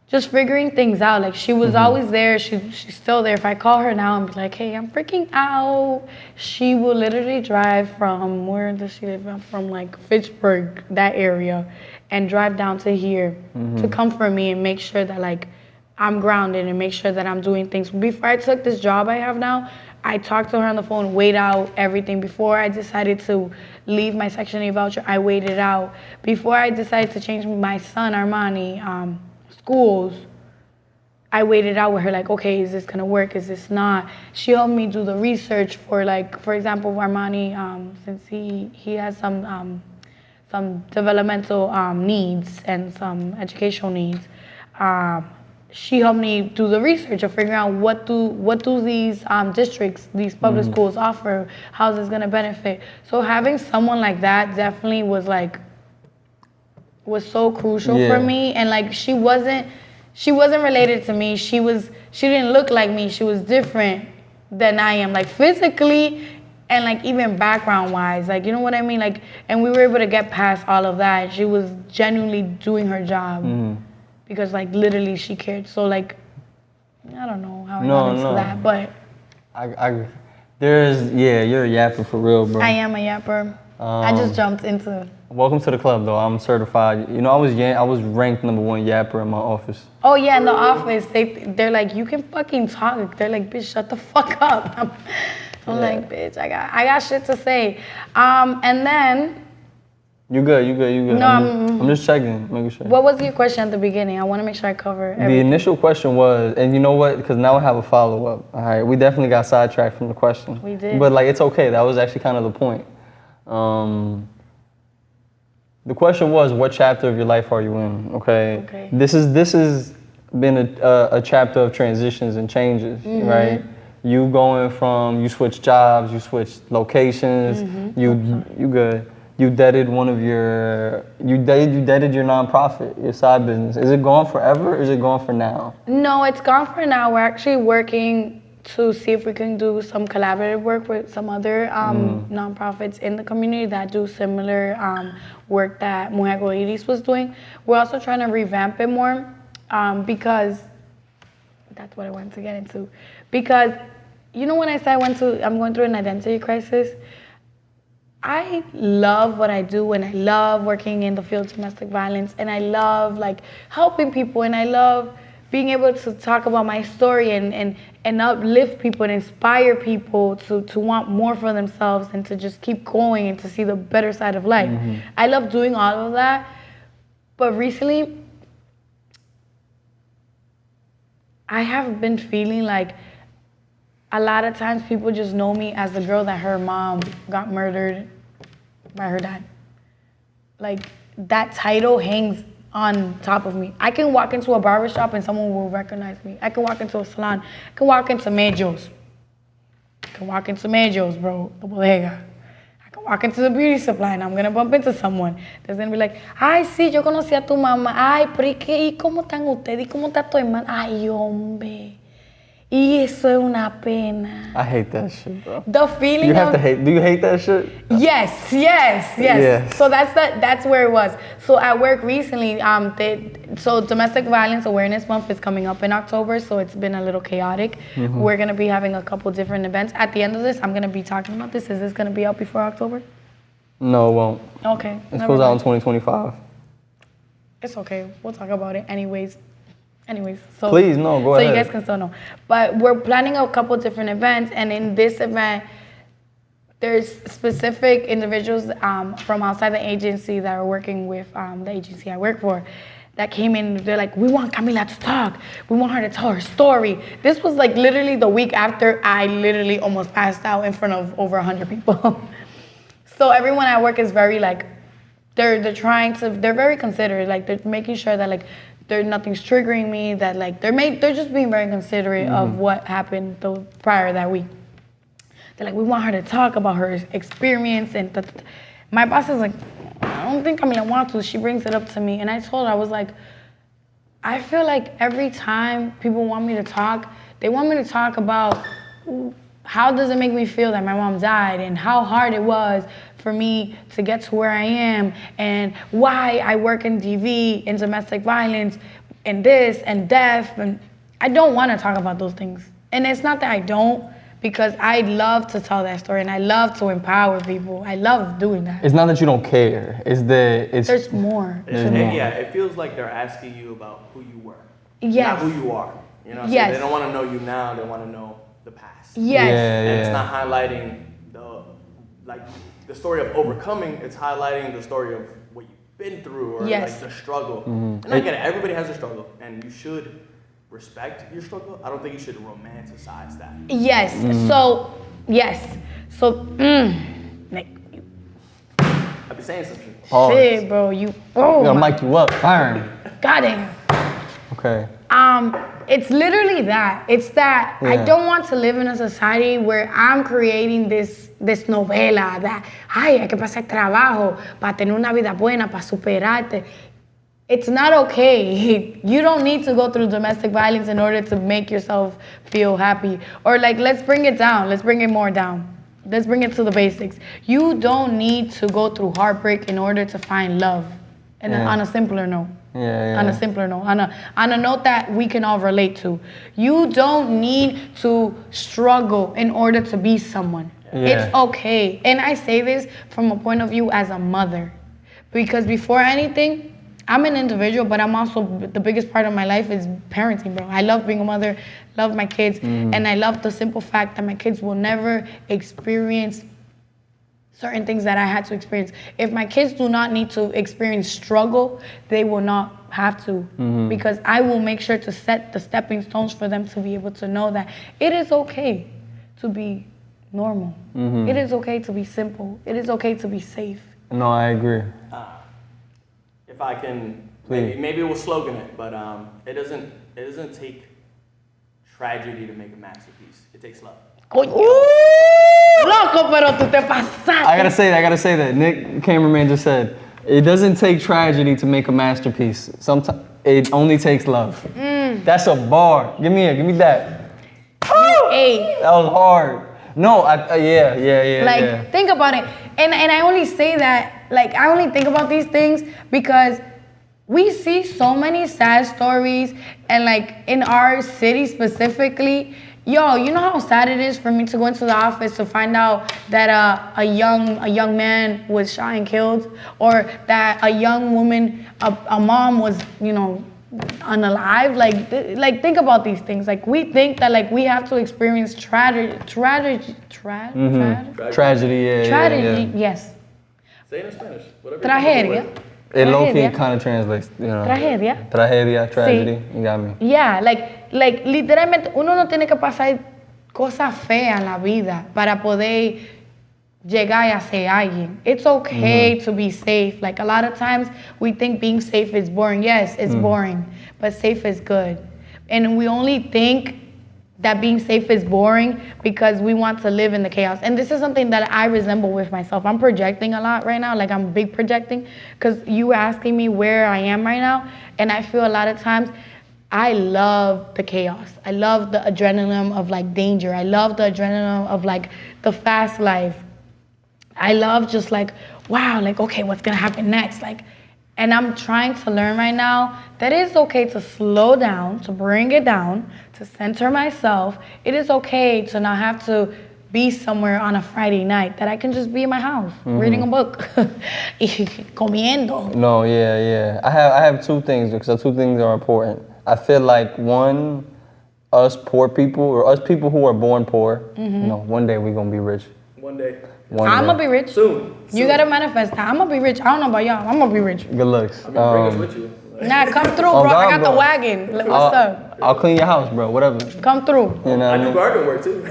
just figuring things out. Like she was always there. She's still there. If I call her now and be like, hey, I'm freaking out, she will literally drive from, where does she live? From like Fitchburg, that area, and drive down to here to comfort me and make sure that like I'm grounded and make sure that I'm doing things. Before I took this job I have now, I talked to her on the phone, weighed out everything. Before I decided to leave my Section 8 voucher, I weighed it out. Before I decided to change my son, Armani, schools, I waited out with her like, okay, is this gonna work? Is this not? She helped me do the research for like, for example, Armani, since he has some developmental needs and some educational needs. She helped me do the research of figuring out what do these districts, these public schools offer, how is this gonna benefit. So having someone like that definitely was so crucial for me. And like she wasn't related to me. She didn't look like me. She was different than I am, like physically and like even background wise, like, you know what I mean? Like, and we were able to get past all of that. She was genuinely doing her job because like literally she cared. So like, I don't know how I got into that, but you're a yapper for real, bro. I am a yapper. I just jumped into. Welcome to the club, though. I'm certified. You know, I was ranked #1 yapper in my office. Oh yeah, in the office, they're like, you can fucking talk. They're like, bitch, shut the fuck up. I'm like, bitch, I got shit to say. And then. You good. No, I'm just checking, making sure. What was your question at the beginning? I want to make sure I cover everything. The initial question was, and you know what? Because now I have a follow-up. All right, we definitely got sidetracked from the question. We did. But like, it's okay. That was actually kind of the point. The question was, what chapter of your life are you in? Okay. This has been a chapter of transitions and changes, right? You going from, you switched jobs, you switched locations, you deaded you deaded your nonprofit, your side business. Is it gone forever or is it gone for now? No, it's gone for now. We're actually working to see if we can do some collaborative work with some other nonprofits in the community that do similar work that Mujer Iris was doing. We're also trying to revamp it more because that's what I wanted to get into. Because, you know, when I said I'm going through an identity crisis, I love what I do and I love working in the field of domestic violence and I love like helping people and I love being able to talk about my story and uplift people and inspire people to want more for themselves and to just keep going and to see the better side of life. I love doing all of that, but recently I have been feeling like a lot of times people just know me as the girl that her mom got murdered by her dad. Like, that title hangs on top of me. I can walk into a barbershop and someone will recognize me. I can walk into a salon. I can walk into Majos. Bro, the bodega. I can walk into the beauty supply and I'm gonna bump into someone that's gonna be like, ay, sí, yo conocí a tu mamá. Ay, pero ¿y cómo están ustedes? ¿Y cómo está tu hermana? Ay, hombre. Y eso es una pena. I hate that shit, bro. The feeling you have to hate. Do you hate that shit? Yes. So that's where it was. So at work recently, so Domestic Violence Awareness Month is coming up in October, so it's been a little chaotic. We're gonna be having a couple different events. At the end of this, I'm gonna be talking about this. Is this gonna be out before October? No, it won't. Okay. It goes out in 2025. It's okay. We'll talk about it anyways, so please, no, go ahead. So you guys can still know. But we're planning a couple different events, and in this event, there's specific individuals from outside the agency that are working with the agency I work for that came in. They're like, we want Camila to talk. We want her to tell her story. This was like literally the week after I literally almost passed out in front of over 100 people. So everyone at work is very like, they're very considerate. Like they're making sure that like, nothing's triggering me, that like they're just being very considerate of what happened prior that week. They're like, we want her to talk about her experience and my boss is like, I don't think Camila wants to. She brings it up to me and I told her, I was like, I feel like every time people want me to talk, They want me to talk about how does it make me feel that my mom died and how hard it was for me to get to where I am and why I work in DV and domestic violence and this and death. And I don't want to talk about those things. And it's not that I don't, because I love to tell that story and I love to empower people. I love doing that. It's not that you don't care. It's that it's. There's more. Yeah, it feels like they're asking you about who you were, Yes. not who you are. You know, so Yes. they don't want to know you now. They want to know the past. Yes. And it's not highlighting the story of overcoming. It's highlighting the story of what you've been through or Yes. like the struggle. And I get it. Everybody has a struggle, and you should respect your struggle. I don't think you should romanticize that. Yes. So, yes. So, Nick, I've been saying some shit. shit, bro. You. Oh, I'm gonna my mic you up. Iron. goddamn. Okay. It's literally that. It's that I Yeah. don't want to live in a society where I'm creating this novela that, ay, hay que pasar trabajo para tener una vida buena, para superarte. It's not okay. You don't need to go through domestic violence in order to make yourself feel happy. Or like, let's bring it down. Let's bring it more down. Let's bring it to the basics. You don't need to go through heartbreak in order to find love. And Yeah. on a simpler note. Yeah. On a simpler note, on a note that we can all relate to. You don't need to struggle in order to be someone. Yeah. It's okay. And I say this from a point of view as a mother. Because before anything, I'm an individual, but I'm also, the biggest part of my life is parenting, bro. I love being a mother, love my kids, and I love the simple fact that my kids will never experience certain things that I had to experience. If my kids do not need to experience struggle, they will not have to, because I will make sure to set the stepping stones for them to be able to know that it is okay to be normal. It is okay to be simple. It is okay to be safe. No, I agree. If I can, Please. maybe we'll slogan it, but it doesn't take tragedy to make a masterpiece. It takes love. Coño. Loco, pero tú te pasaste. I gotta say that. Nick, cameraman, just said, it doesn't take tragedy to make a masterpiece. Sometimes it only takes love. That's a bar. Give me that. Hey. That was hard. No, yeah. Like, think about it. And I only say that, like, I only think about these things because we see so many sad stories, and like in our city specifically, yo, you know how sad it is for me to go into the office to find out that a young man was shot and killed, or that a young woman, a mom was, you know, unalive. Like think about these things. Like, we think that like we have to experience tragedy. Tragedy, Yes. Say it in Spanish. Whatever. Tragedia. It low-key Tragedia. kind of translates, you know. Tragedia. Tragedia, tragedy, you got me. Yeah, like literalmente uno no tiene que pasar cosas feas en la vida para poder llegar a ser alguien. It's okay to be safe. Like, a lot of times we think being safe is boring. Yes, it's boring, but safe is good. And we only think that being safe is boring because we want to live in the chaos. And this is something that I resemble with myself. I'm projecting a lot right now. Like, I'm big projecting, because you were asking me where I am right now. And I feel a lot of times I love the chaos. I love the adrenaline of like danger. I love the adrenaline of like the fast life. I love just like, wow, like, okay, what's gonna happen next? Like, and I'm trying to learn right now that it's okay to slow down, to bring it down, to center myself. It is okay to not have to be somewhere on a Friday night, that I can just be in my house, reading a book, comiendo. No, yeah. I have two things, because two things are important. I feel like, one, us poor people, or us people who are born poor, you know, one day we're gonna be rich. One day. I'm gonna be rich. Soon. You gotta manifest that. I'm gonna be rich. I don't know about y'all. I'm gonna be rich. Good looks. I mean, bring us with you. Nah, come through, Oh, bro. I God, got the bro. wagon. Like, what's up? I'll clean your house, bro, whatever. Come through. You know I what I do mean? garden work too.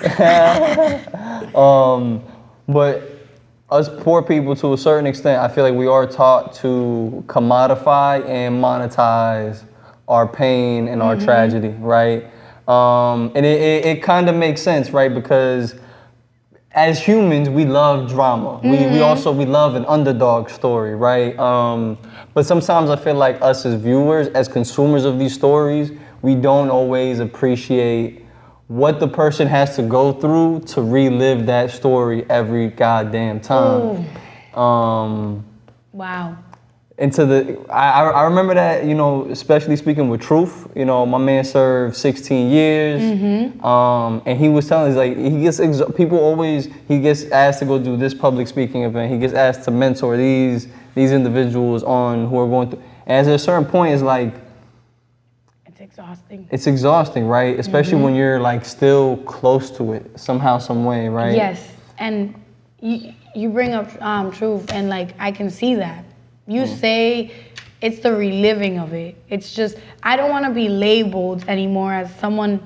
But us poor people, to a certain extent, I feel like we are taught to commodify and monetize our pain and our tragedy, right? And it kind of makes sense, right? Because as humans, we love drama. We love an underdog story, right? But sometimes I feel like us as viewers, as consumers of these stories, we don't always appreciate what the person has to go through to relive that story every goddamn time. Wow. I remember that, you know, especially speaking with Truth, you know, my man served 16 years, and he was telling us, like, he gets he gets asked to go do this public speaking event, he gets asked to mentor these individuals who are going through, and at a certain point, it's like, it's exhausting, right? Especially when you're like still close to it somehow, some way, right? Yes, and you bring up Truth, and like I can see that. You say it's the reliving of it. It's just, I don't want to be labeled anymore as someone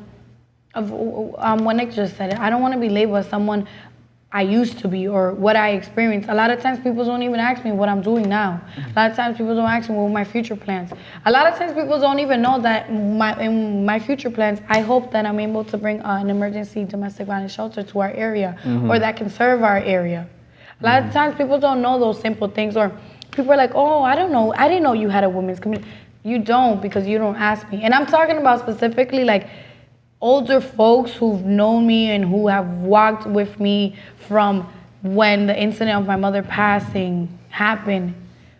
of, when Nick just said it, I don't want to be labeled as someone I used to be or what I experienced. A lot of times people don't even ask me what I'm doing now. A lot of times people don't ask me what my future plans. A lot of times people don't even know that in my future plans, I hope that I'm able to bring an emergency domestic violence shelter to our area or that can serve our area. A lot of times people don't know those simple things, or people are like, oh, I don't know. I didn't know you had a women's community. You don't, because you don't ask me. And I'm talking about specifically like older folks who've known me and who have walked with me from when the incident of my mother passing happened,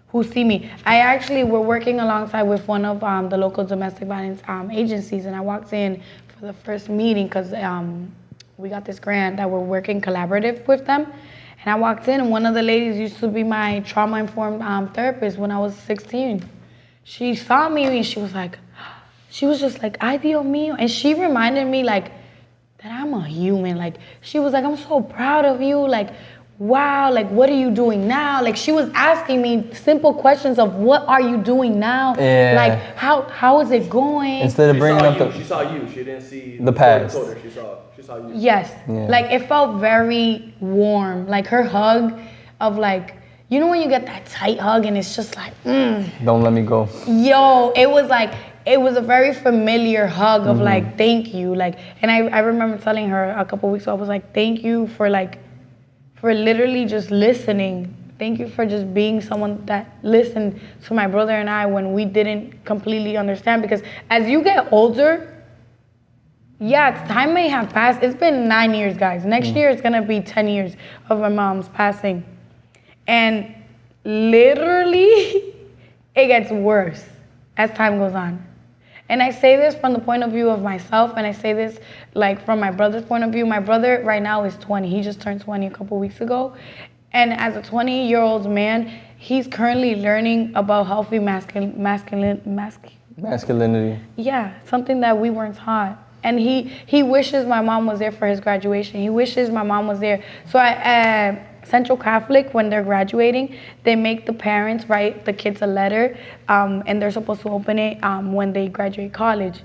who see me. I actually were working alongside with one of the local domestic violence agencies, and I walked in for the first meeting because we got this grant that we're working collaborative with them. And I walked in, and one of the ladies used to be my trauma-informed therapist when I was 16. She saw me, and she was just like, ay, Dios mío. And she reminded me, like, that I'm a human. Like, she was like, I'm so proud of you. Like, wow, like, what are you doing now? Like, she was asking me simple questions of what are you doing now? Yeah. Like, how is it going? Instead of bringing up she saw you. She didn't see the past. She saw you. Yes. Yeah. Like, it felt very warm. Like, her hug of, like, you know when you get that tight hug and it's just like, Don't let me go. Yo, it was a very familiar hug of like, thank you. Like, and I remember telling her a couple weeks ago, I was like, thank you for literally just listening. Thank you for just being someone that listened to my brother and I when we didn't completely understand. Because as you get older, yeah, time may have passed. It's been 9 years, guys. Next year it's gonna be 10 years of my mom's passing. And literally, it gets worse as time goes on. And I say this from the point of view of myself, and I say this like from my brother's point of view. My brother right now is 20. He just turned 20 a couple weeks ago. And as a 20-year-old man, he's currently learning about healthy masculinity. Yeah, something that we weren't taught. And he wishes my mom was there for his graduation. He wishes my mom was there. So Central Catholic, when they're graduating, they make the parents write the kids a letter, and they're supposed to open it when they graduate college.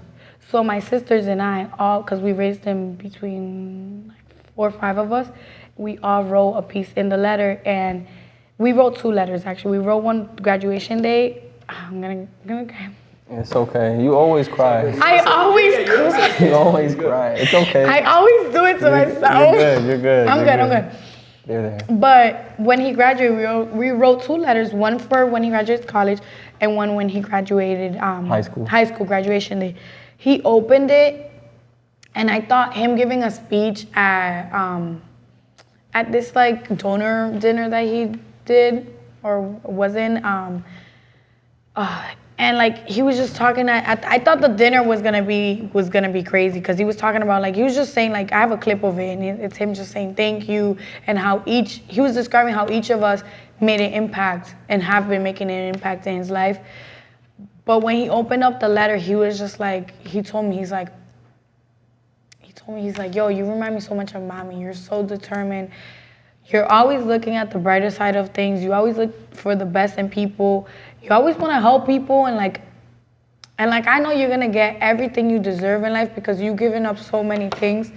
So my sisters and I, all, because we raised them between like 4 or 5 of us, we all wrote a piece in the letter, and we wrote 2 letters actually. We wrote one graduation day. I'm gonna cry. It's okay. You always cry. I always cry. You always cry. It's okay. I always do it to myself. You're good. I'm good. They're there. But when he graduated, we wrote 2 letters, one for when he graduated college and one when he graduated high school graduation day. He opened it, and I thought him giving a speech at this like donor dinner that he did or was in, and like he was just talking. I thought the dinner was gonna be crazy because he was talking about like he was just saying like I have a clip of it, and it's him just saying thank you, and how he was describing how each of us made an impact and have been making an impact in his life. But when he opened up the letter, he was just like he told me he's like yo, you remind me so much of mommy. You're so determined. You're always looking at the brighter side of things. You always look for the best in people. You always want to help people, and I know you're gonna get everything you deserve in life because you've given up so many things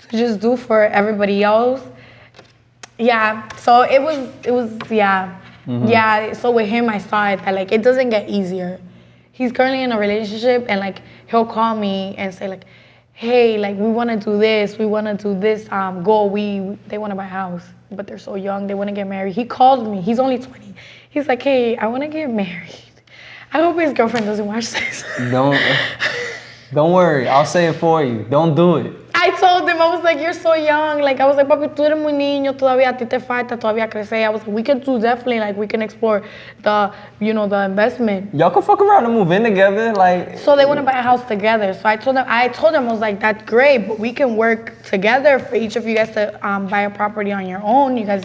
to just do for everybody else. Yeah. So it was yeah. Mm-hmm. Yeah. So with him, I saw it that like it doesn't get easier. He's currently in a relationship, and like he'll call me and say like, hey, like we want to do this goal. They want to buy a house, but they're so young. They want to get married. He called me. He's only 20. He's like, hey, I want to get married. I hope his girlfriend doesn't watch this. Don't worry. I'll say it for you. Don't do it. him. I was like, you're so young. Like, I was like, papi, tú eres muy niño, todavía a ti te falta, todavía crecer. I was like, we can do definitely, like, we can explore the, the investment. Y'all can fuck around and move in together, like. So they want to buy a house together. So I told them, I was like, that's great, but we can work together for each of you guys to buy a property on your own. You guys,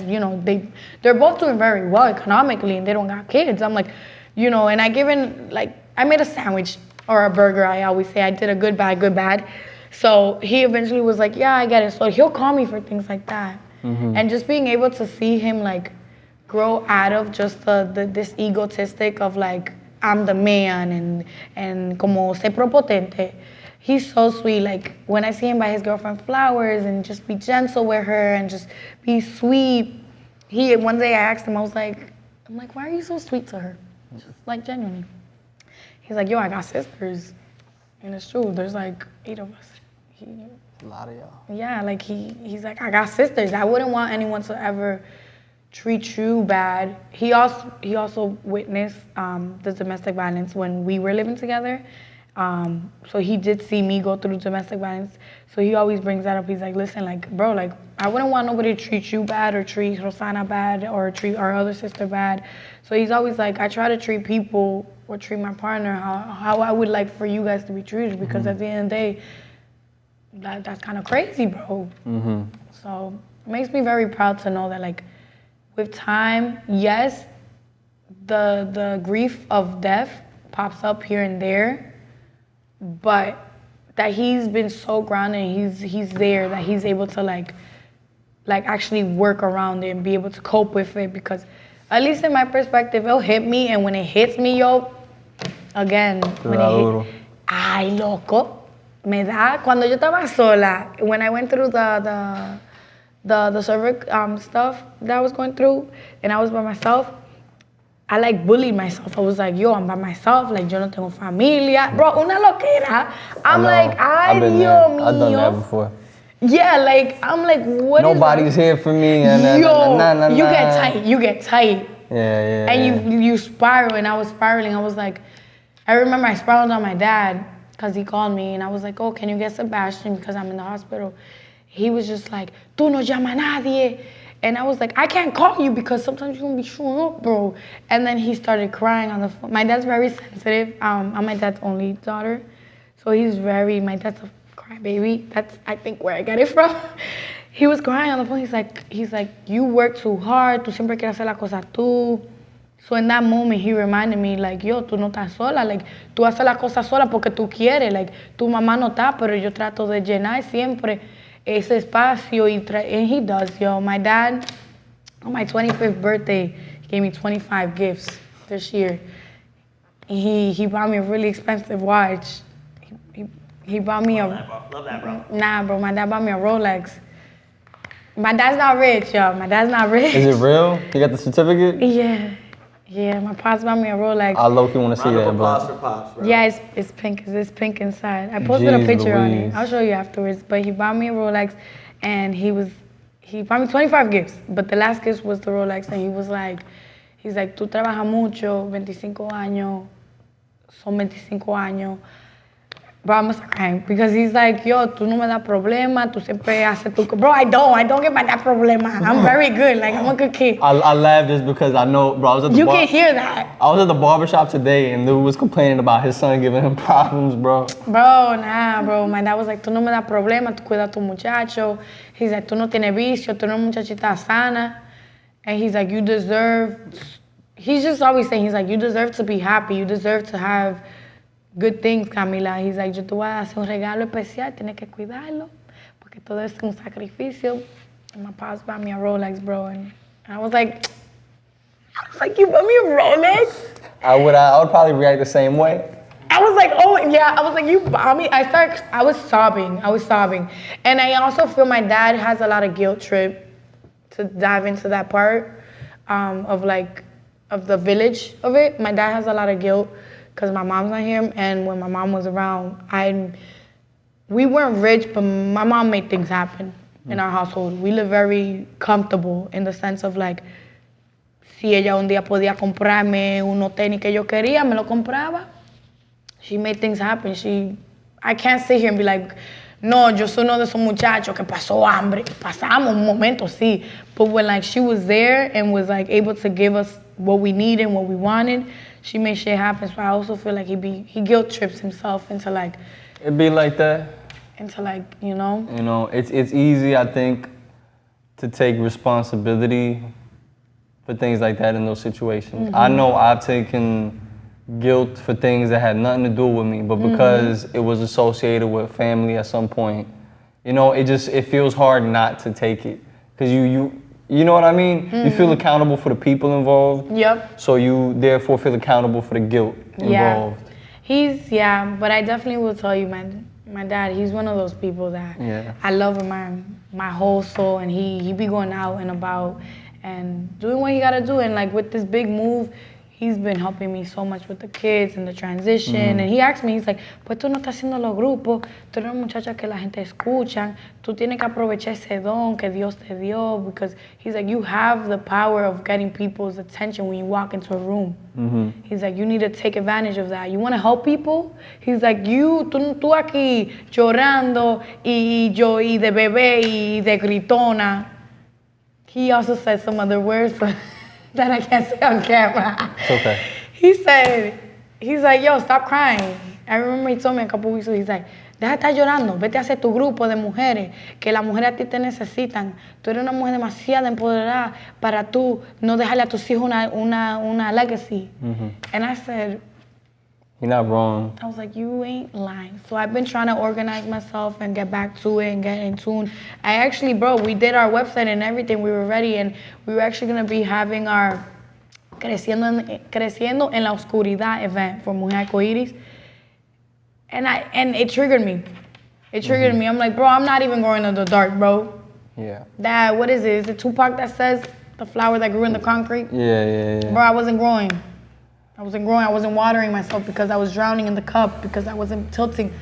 they're both doing very well economically and they don't got kids. I'm like, and I made a sandwich or a burger. I always say I did a good, bad. So he eventually was like, yeah, I get it. So he'll call me for things like that. Mm-hmm. And just being able to see him like grow out of just this egotistic of like, I'm the man and como ser prepotente. He's so sweet. Like when I see him buy his girlfriend flowers and just be gentle with her and just be sweet. One day I asked him, I'm like, why are you so sweet to her? Just like genuinely. He's like, yo, I got sisters. And it's true, there's like 8 of us. A lot of y'all. Yeah, like he's like, I got sisters. I wouldn't want anyone to ever treat you bad. He also witnessed the domestic violence when we were living together. So he did see me go through domestic violence. So he always brings that up. He's like, listen, like, bro, like, I wouldn't want nobody to treat you bad or treat Rosana bad or treat our other sister bad. So he's always like, I try to treat people or treat my partner how I would like for you guys to be treated, because at the end of the day, that's kind of crazy, bro. Mm-hmm. So it makes me very proud to know that, like, with time, yes, the grief of death pops up here and there, but that he's been so grounded and he's there, that he's able to like actually work around it and be able to cope with it, because at least in my perspective, it'll hit me, and when it hits me, yo, again, when it hit, ay, loco, me da, cuando yo estaba sola, when I went through the cervix stuff that I was going through, and I was by myself, I like bullied myself. I was like, yo, I'm by myself. Like, yo no tengo familia. Bro, una loquera. I'm like, ay, Dios mío. I've done that before. Yeah, like, I'm like, what Nobody's here for me. Yo, you get tight. Yeah. And you spiral, and I was spiraling. I was like, I remember I spiraled on my dad, because he called me, and I was like, oh, can you get Sebastian, because I'm in the hospital. He was just like, tú no llama a nadie. And I was like, I can't call you because sometimes you're gonna be showing up, bro. And then he started crying on the phone. My dad's very sensitive. I'm my dad's only daughter. So my dad's a crybaby. That's, I think, where I get it from. He was crying on the phone. He's like, you work too hard. Tú siempre quieres hacer la cosa tú. So in that moment, he reminded me, like, yo, tú no estás sola. Like, tú haces la cosa sola porque tú quieres. Like, tu mamá no está, pero yo trato de llenar siempre ese espacio, and he does, yo. My dad, on my 25th birthday, he gave me 25 gifts this year. He bought me a really expensive watch. He bought me Love that, bro. Nah, bro, my dad bought me a Rolex. My dad's not rich, yo. My dad's not rich. Is it real? You got the certificate? Yeah, my pops bought me a Rolex. I low-key want to see that, Applause bro. for Pops, bro. Yeah, it's pink. It's pink inside. I posted a picture on it. I'll show you afterwards. But he bought me a Rolex, and he bought me 25 gifts. But the last gift was the Rolex, and he's like, tú trabajas mucho, 25 años, son 25 años. Bro, I'm gonna crying, because he's like, yo, tú no me das problema, tú siempre haces tu... Bro, I don't get my dad problema. I'm very good, like, I'm a good kid. I laugh just because I know, bro, I was at the You can hear that. I was at the barbershop today, and dude was complaining about his son giving him problems, bro. Bro, nah, bro. My dad was like, tú no me das problema, tú cuidas a tu muchacho. He's like, tú no tienes vicio, tú no eres muchachita sana. And he's like, you deserve... He's just always saying, he's like, you deserve to be happy, you deserve to have good things, Camila. He's like, yo te voy a hacer un regalo especial, tienes que cuidarlo, porque todo es un sacrificio. And my pops bought me a Rolex, bro. And I was like, you bought me a Rolex? I would probably react the same way. I was like, oh yeah. I was like, you bought me. I was sobbing. And I also feel my dad has a lot of guilt trip, to dive into that part of the village of it. My dad has a lot of guilt because my mom's not here, and when my mom was around, we weren't rich, but my mom made things happen in our household. We live very comfortable in the sense of like, si ella un día podía comprarme unos tenis que yo quería, me lo compraba. She made things happen. I can't sit here and be like, no, yo soy uno de esos muchachos que pasó hambre. Pasamos un momento, sí. But when like she was there and was like able to give us what we needed and what we wanted, she made shit happen. So I also feel like he guilt trips himself into like. It be like that. Into like, you know. You know, it's easy, I think, to take responsibility for things like that in those situations. I know I've taken guilt for things that had nothing to do with me, but because it was associated with family at some point, you know, it feels hard not to take it. Because you know what I mean? You feel accountable for the people involved. Yep. So you therefore feel accountable for the guilt involved. But I definitely will tell you, my dad, he's one of those people that I love with my whole soul, and he be going out and about and doing what he gotta do. And like with this big move, he's been helping me so much with the kids and the transition. And he asked me, he's like, pues tú no estás haciendo los grupos, tú eres una muchacha que la gente escucha, tú tienes que aprovechar ese don que Dios te dio, because he's like, you have the power of getting people's attention when you walk into a room. He's like, you need to take advantage of that. You want to help people? He's like, tú aquí llorando y de bebé y de gritona. He also said some other words that I can't say on camera. It's okay. He's like, yo, stop crying. I remember he told me a couple weeks ago, he's like, deja de estar llorando, vete a hacer tu grupo de mujeres, que las mujeres a ti te necesitan. Tú eres una mujer demasiado empoderada para tú no dejarle a tus hijos una legacy. And I said, you're not wrong. I was like, you ain't lying. So I've been trying to organize myself and get back to it and get in tune. I actually, we did our website and everything. We were ready, and we were actually going to be having our Creciendo en la Oscuridad event for Mujer Arcoiris. And it triggered me. It triggered me. I'm like, bro, I'm not even growing in the dark, bro. Yeah. Dad, what is it? Is it Tupac that says the flower that grew in the concrete? Yeah. Bro, I wasn't growing. I wasn't watering myself because I was drowning in the cup, because I wasn't tilting.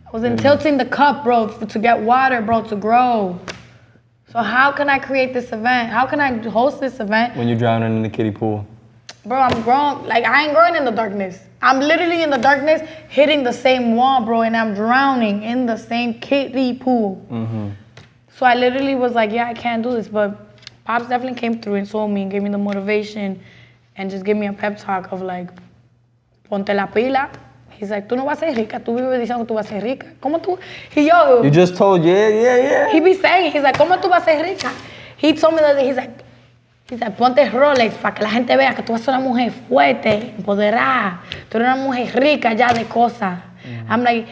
I wasn't tilting the cup, bro, to get water, bro, to grow. So how can I create this event? How can I host this event? When you're drowning in the kiddie pool. Bro, I'm grown. Like, I ain't growing in the darkness. I'm literally in the darkness, hitting the same wall, bro, and I'm drowning in the same kiddie pool. So I literally was like, yeah, I can't do this. But Pops definitely came through and told me and gave me the motivation and just gave me a pep talk of like, ponte la pila. He's like, tú no vas a ser rica. Tú vives diciendo que tú vas a ser rica. ¿Cómo tú? You just told, yeah. He be saying, he's like, ¿cómo tú vas a ser rica? He told me that he's like, ponte Rolex para que la gente vea que tú vas a ser una mujer fuerte, empoderada. Tú eres una mujer rica ya de cosas. I'm like,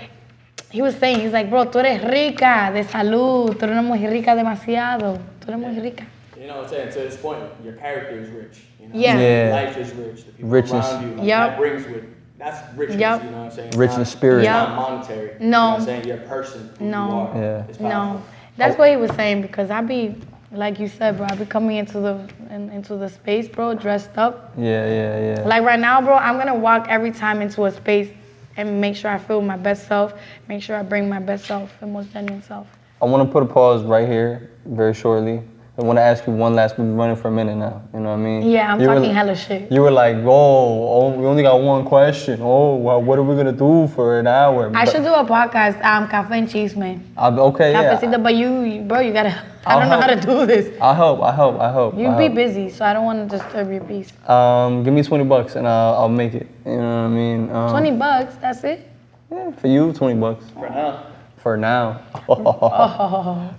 he was saying, he's like, bro, tú eres rica de salud. Tú eres una mujer rica demasiado. Tú eres muy rica. You know what I'm saying? To this point, your character is rich. You know? Yeah. Life is rich. The people Richness. around you, like, that brings with, that's richness, Yep. you know what I'm saying? It's Rich in not- spirit. It's Yep. not monetary. No. You know what I'm saying? You're a person. Who No. You are. Yeah. It's powerful. No, that's what he was saying, because I be, like you said, bro, I be coming into the space, bro, dressed up. Yeah. Like right now, bro, I'm gonna walk every time into a space and make sure I feel my best self, make sure I bring my best self and most genuine self. I want to put a pause right here very shortly. I want to ask you one last, we've been running for a minute now, you know what I mean? Yeah, I'm talking hella shit. You were like, oh, we only got one question. Oh, well, what are we going to do for an hour? I should do a podcast, Café and Cheese, man. Okay, yeah. Cafecito, but you gotta, I don't know how to do this. I'll help. You be busy, so I don't want to disturb your peace. Give me $20 and I'll make it, you know what I mean? $20, that's it? Yeah, for you, $20. For now. For now.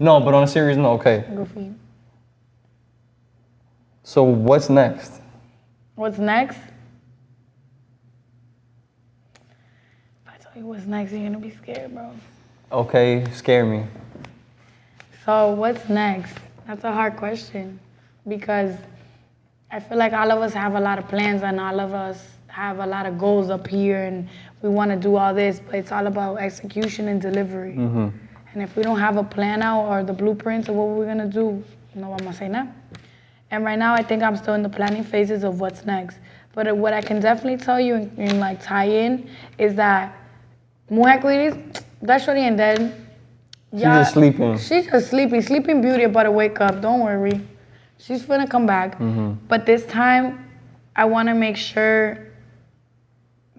No, but on a serious note, okay. Good for you. So what's next? What's next? If I tell you what's next, you're gonna be scared, bro. Okay, scare me. So what's next? That's a hard question, because I feel like all of us have a lot of plans and all of us have a lot of goals up here and we want to do all this, but it's all about execution and delivery. And if we don't have a plan out or the blueprints of what we're gonna do, no vamos a hacer nada. And right now, I think I'm still in the planning phases of what's next. But what I can definitely tell you and like tie in is that Mujer Arcoiris, that shorty ain't dead. She's just sleeping. She's just sleeping. Sleeping Beauty about to wake up. Don't worry. She's gonna come back. But this time, I want to make sure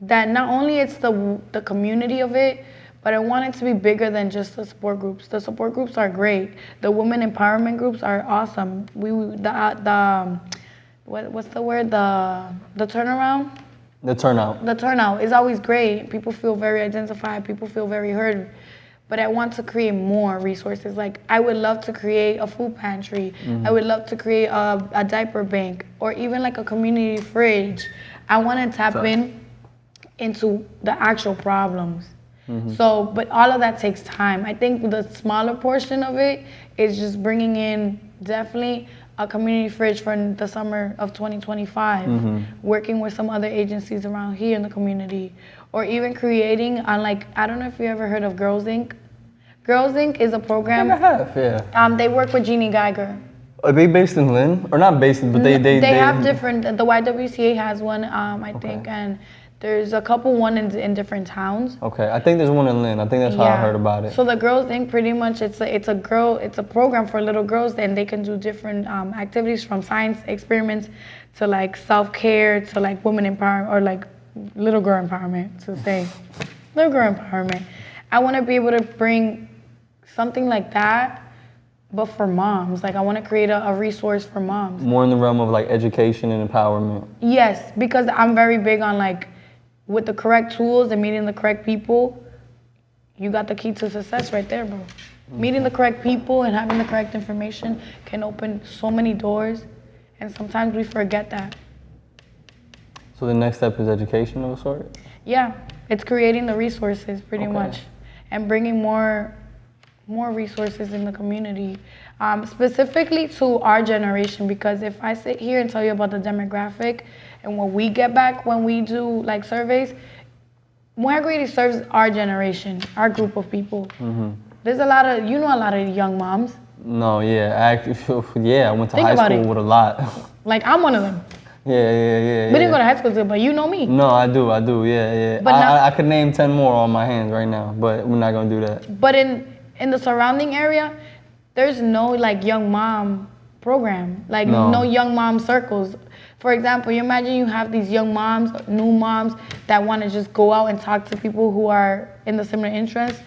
that not only it's the community of it, but I want it to be bigger than just the support groups. The support groups are great. The women empowerment groups are awesome. What's the word? The turnaround? The turnout. The turnout is always great. People feel very identified. People feel very heard. But I want to create more resources. Like, I would love to create a food pantry. I would love to create a diaper bank, or even like a community fridge. I want to tap into the actual problems. So, but all of that takes time. I think the smaller portion of it is just bringing in definitely a community fridge for the summer of 2025, working with some other agencies around here in the community, or even creating on, like, I don't know if you ever heard of Girls Inc. Girls Inc. is a program. I have, yeah. They work with Jeannie Geiger. Are they based in Lynn? Or not based in, but they have different, the YWCA has one, I think, and there's a couple in different towns. Okay, I think there's one in Lynn. I think that's how I heard about it. So the Girls Inc. pretty much it's a program for little girls, and they can do different activities, from science experiments to like self-care to like women empowerment, or like little girl empowerment, to say little girl empowerment. I want to be able to bring something like that, but for moms. Like, I want to create a resource for moms. More in the realm of like education and empowerment. Yes, because I'm very big on, like, with the correct tools and meeting the correct people, you got the key to success right there, bro. Meeting the correct people and having the correct information can open so many doors, and sometimes we forget that. So the next step is education of a sort? Yeah, it's creating the resources pretty much, and bringing more resources in the community, specifically to our generation, because if I sit here and tell you about the demographic and what we get back when we do like surveys, Mujer Greedy serves our generation, our group of people. There's a lot of young moms. No, yeah, I went to Think high about school it. with a lot. Like, I'm one of them. Yeah. We didn't go to high school together, but you know me. No, I do, yeah. But I could name 10 more on my hands right now, but we're not gonna do that. But in the surrounding area, there's no like young mom program, like no young mom circles. For example, you imagine you have these young moms, new moms that want to just go out and talk to people who are in the similar interests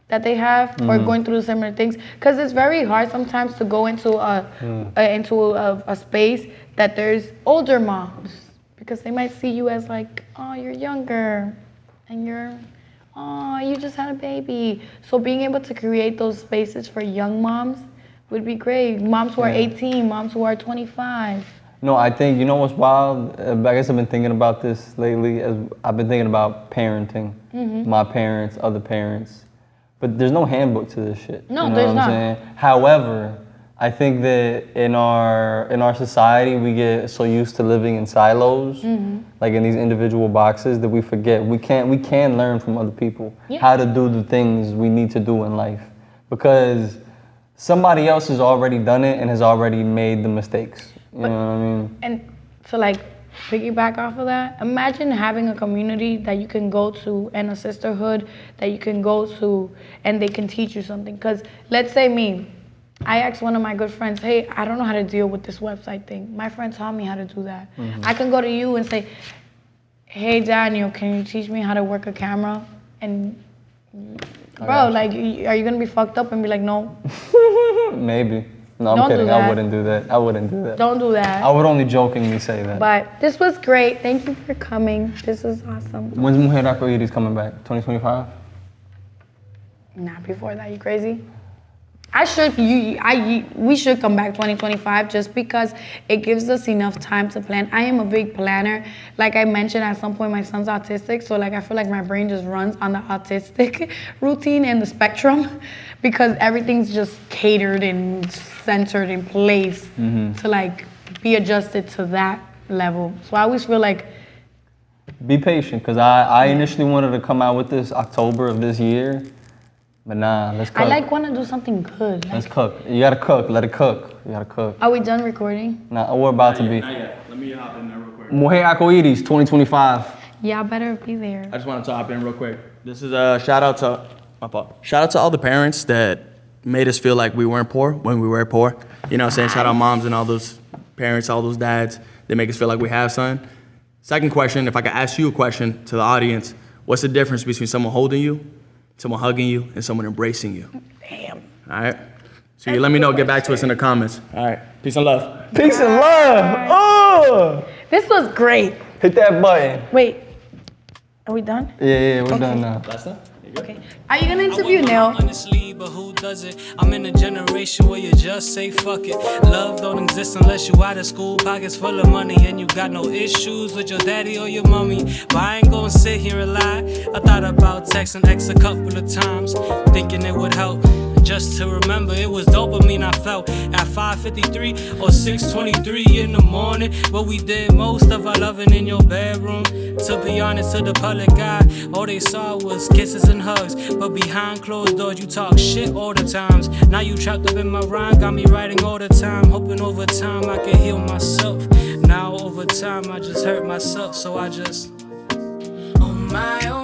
that they have, or going through similar things. Because it's very hard sometimes to go into a space that there's older moms, because they might see you as like, oh, you're younger, and you just had a baby. So being able to create those spaces for young moms would be great. Moms who are 18, moms who are 25. No, I think, you know what's wild? I guess I've been thinking about this lately. I've been thinking about parenting, my parents, other parents. But there's no handbook to this shit. No, you know there's what I'm not. saying? However, I think that in our society, we get so used to living in silos, like in these individual boxes, that we forget we can learn from other people how to do the things we need to do in life, because somebody else has already done it and has already made the mistakes. You know what I mean? And to like piggyback off of that, imagine having a community that you can go to, and a sisterhood that you can go to, and they can teach you something. Because let's say me, I asked one of my good friends, hey, I don't know how to deal with this website thing. My friend taught me how to do that. I can go to you and say, hey, Daniel, can you teach me how to work a camera? And bro, like, are you gonna be fucked up and be like, no? Maybe. No, I'm Don't kidding. do that. I wouldn't do that. I wouldn't do that. Don't do that. I would only jokingly say that. But this was great. Thank you for coming. This was awesome. When's Mujer Arcoiris coming back? 2025? Nah, before that, you crazy? We should come back 2025, just because it gives us enough time to plan. I am a big planner. Like I mentioned, at some point my son's autistic, so like I feel like my brain just runs on the autistic routine and the spectrum, because everything's just catered and centered in place to like be adjusted to that level. So I always feel like, be patient, because I initially wanted to come out with this October of this year. But nah, let's cook. I like want to do something good. Like, let's cook. You gotta cook. Let it cook. You gotta cook. Are we done recording? Nah, we're about to be. Not yet. Let me hop in there real quick. Mujer Arcoiris 2025. Y'all better be there. I just wanted to hop in real quick. This is a shout out to all the parents that made us feel like we weren't poor when we were poor. You know what I'm saying? Shout out moms and all those parents, all those dads that make us feel like we have son. Second question, if I could ask you a question to the audience, what's the difference between someone holding you someone hugging you, and someone embracing you. Damn. All right? So you let me know, get back to us in the comments. All right, peace and love. Peace and love. Oh! This was great. Hit that button. Wait, are we done? Yeah, we're done now. Last time? Okay. Are you gonna interview Neil? Honestly, but who does it? I'm in a generation where you just say fuck it. Love don't exist unless you out of school, pockets full of money, and you got no issues with your daddy or your mommy. But I ain't gonna sit here and lie. I thought about texting X a couple of times, thinking it would help. Just to remember, it was dopamine I felt at 5:53 or 6:23 in the morning. But we did most of our loving in your bedroom. To be honest, to the public eye, all they saw was kisses and hugs. But behind closed doors, you talk shit all the times. Now you trapped up in my rhyme, got me writing all the time, hoping over time I can heal myself. Now over time I just hurt myself, so I just on my own.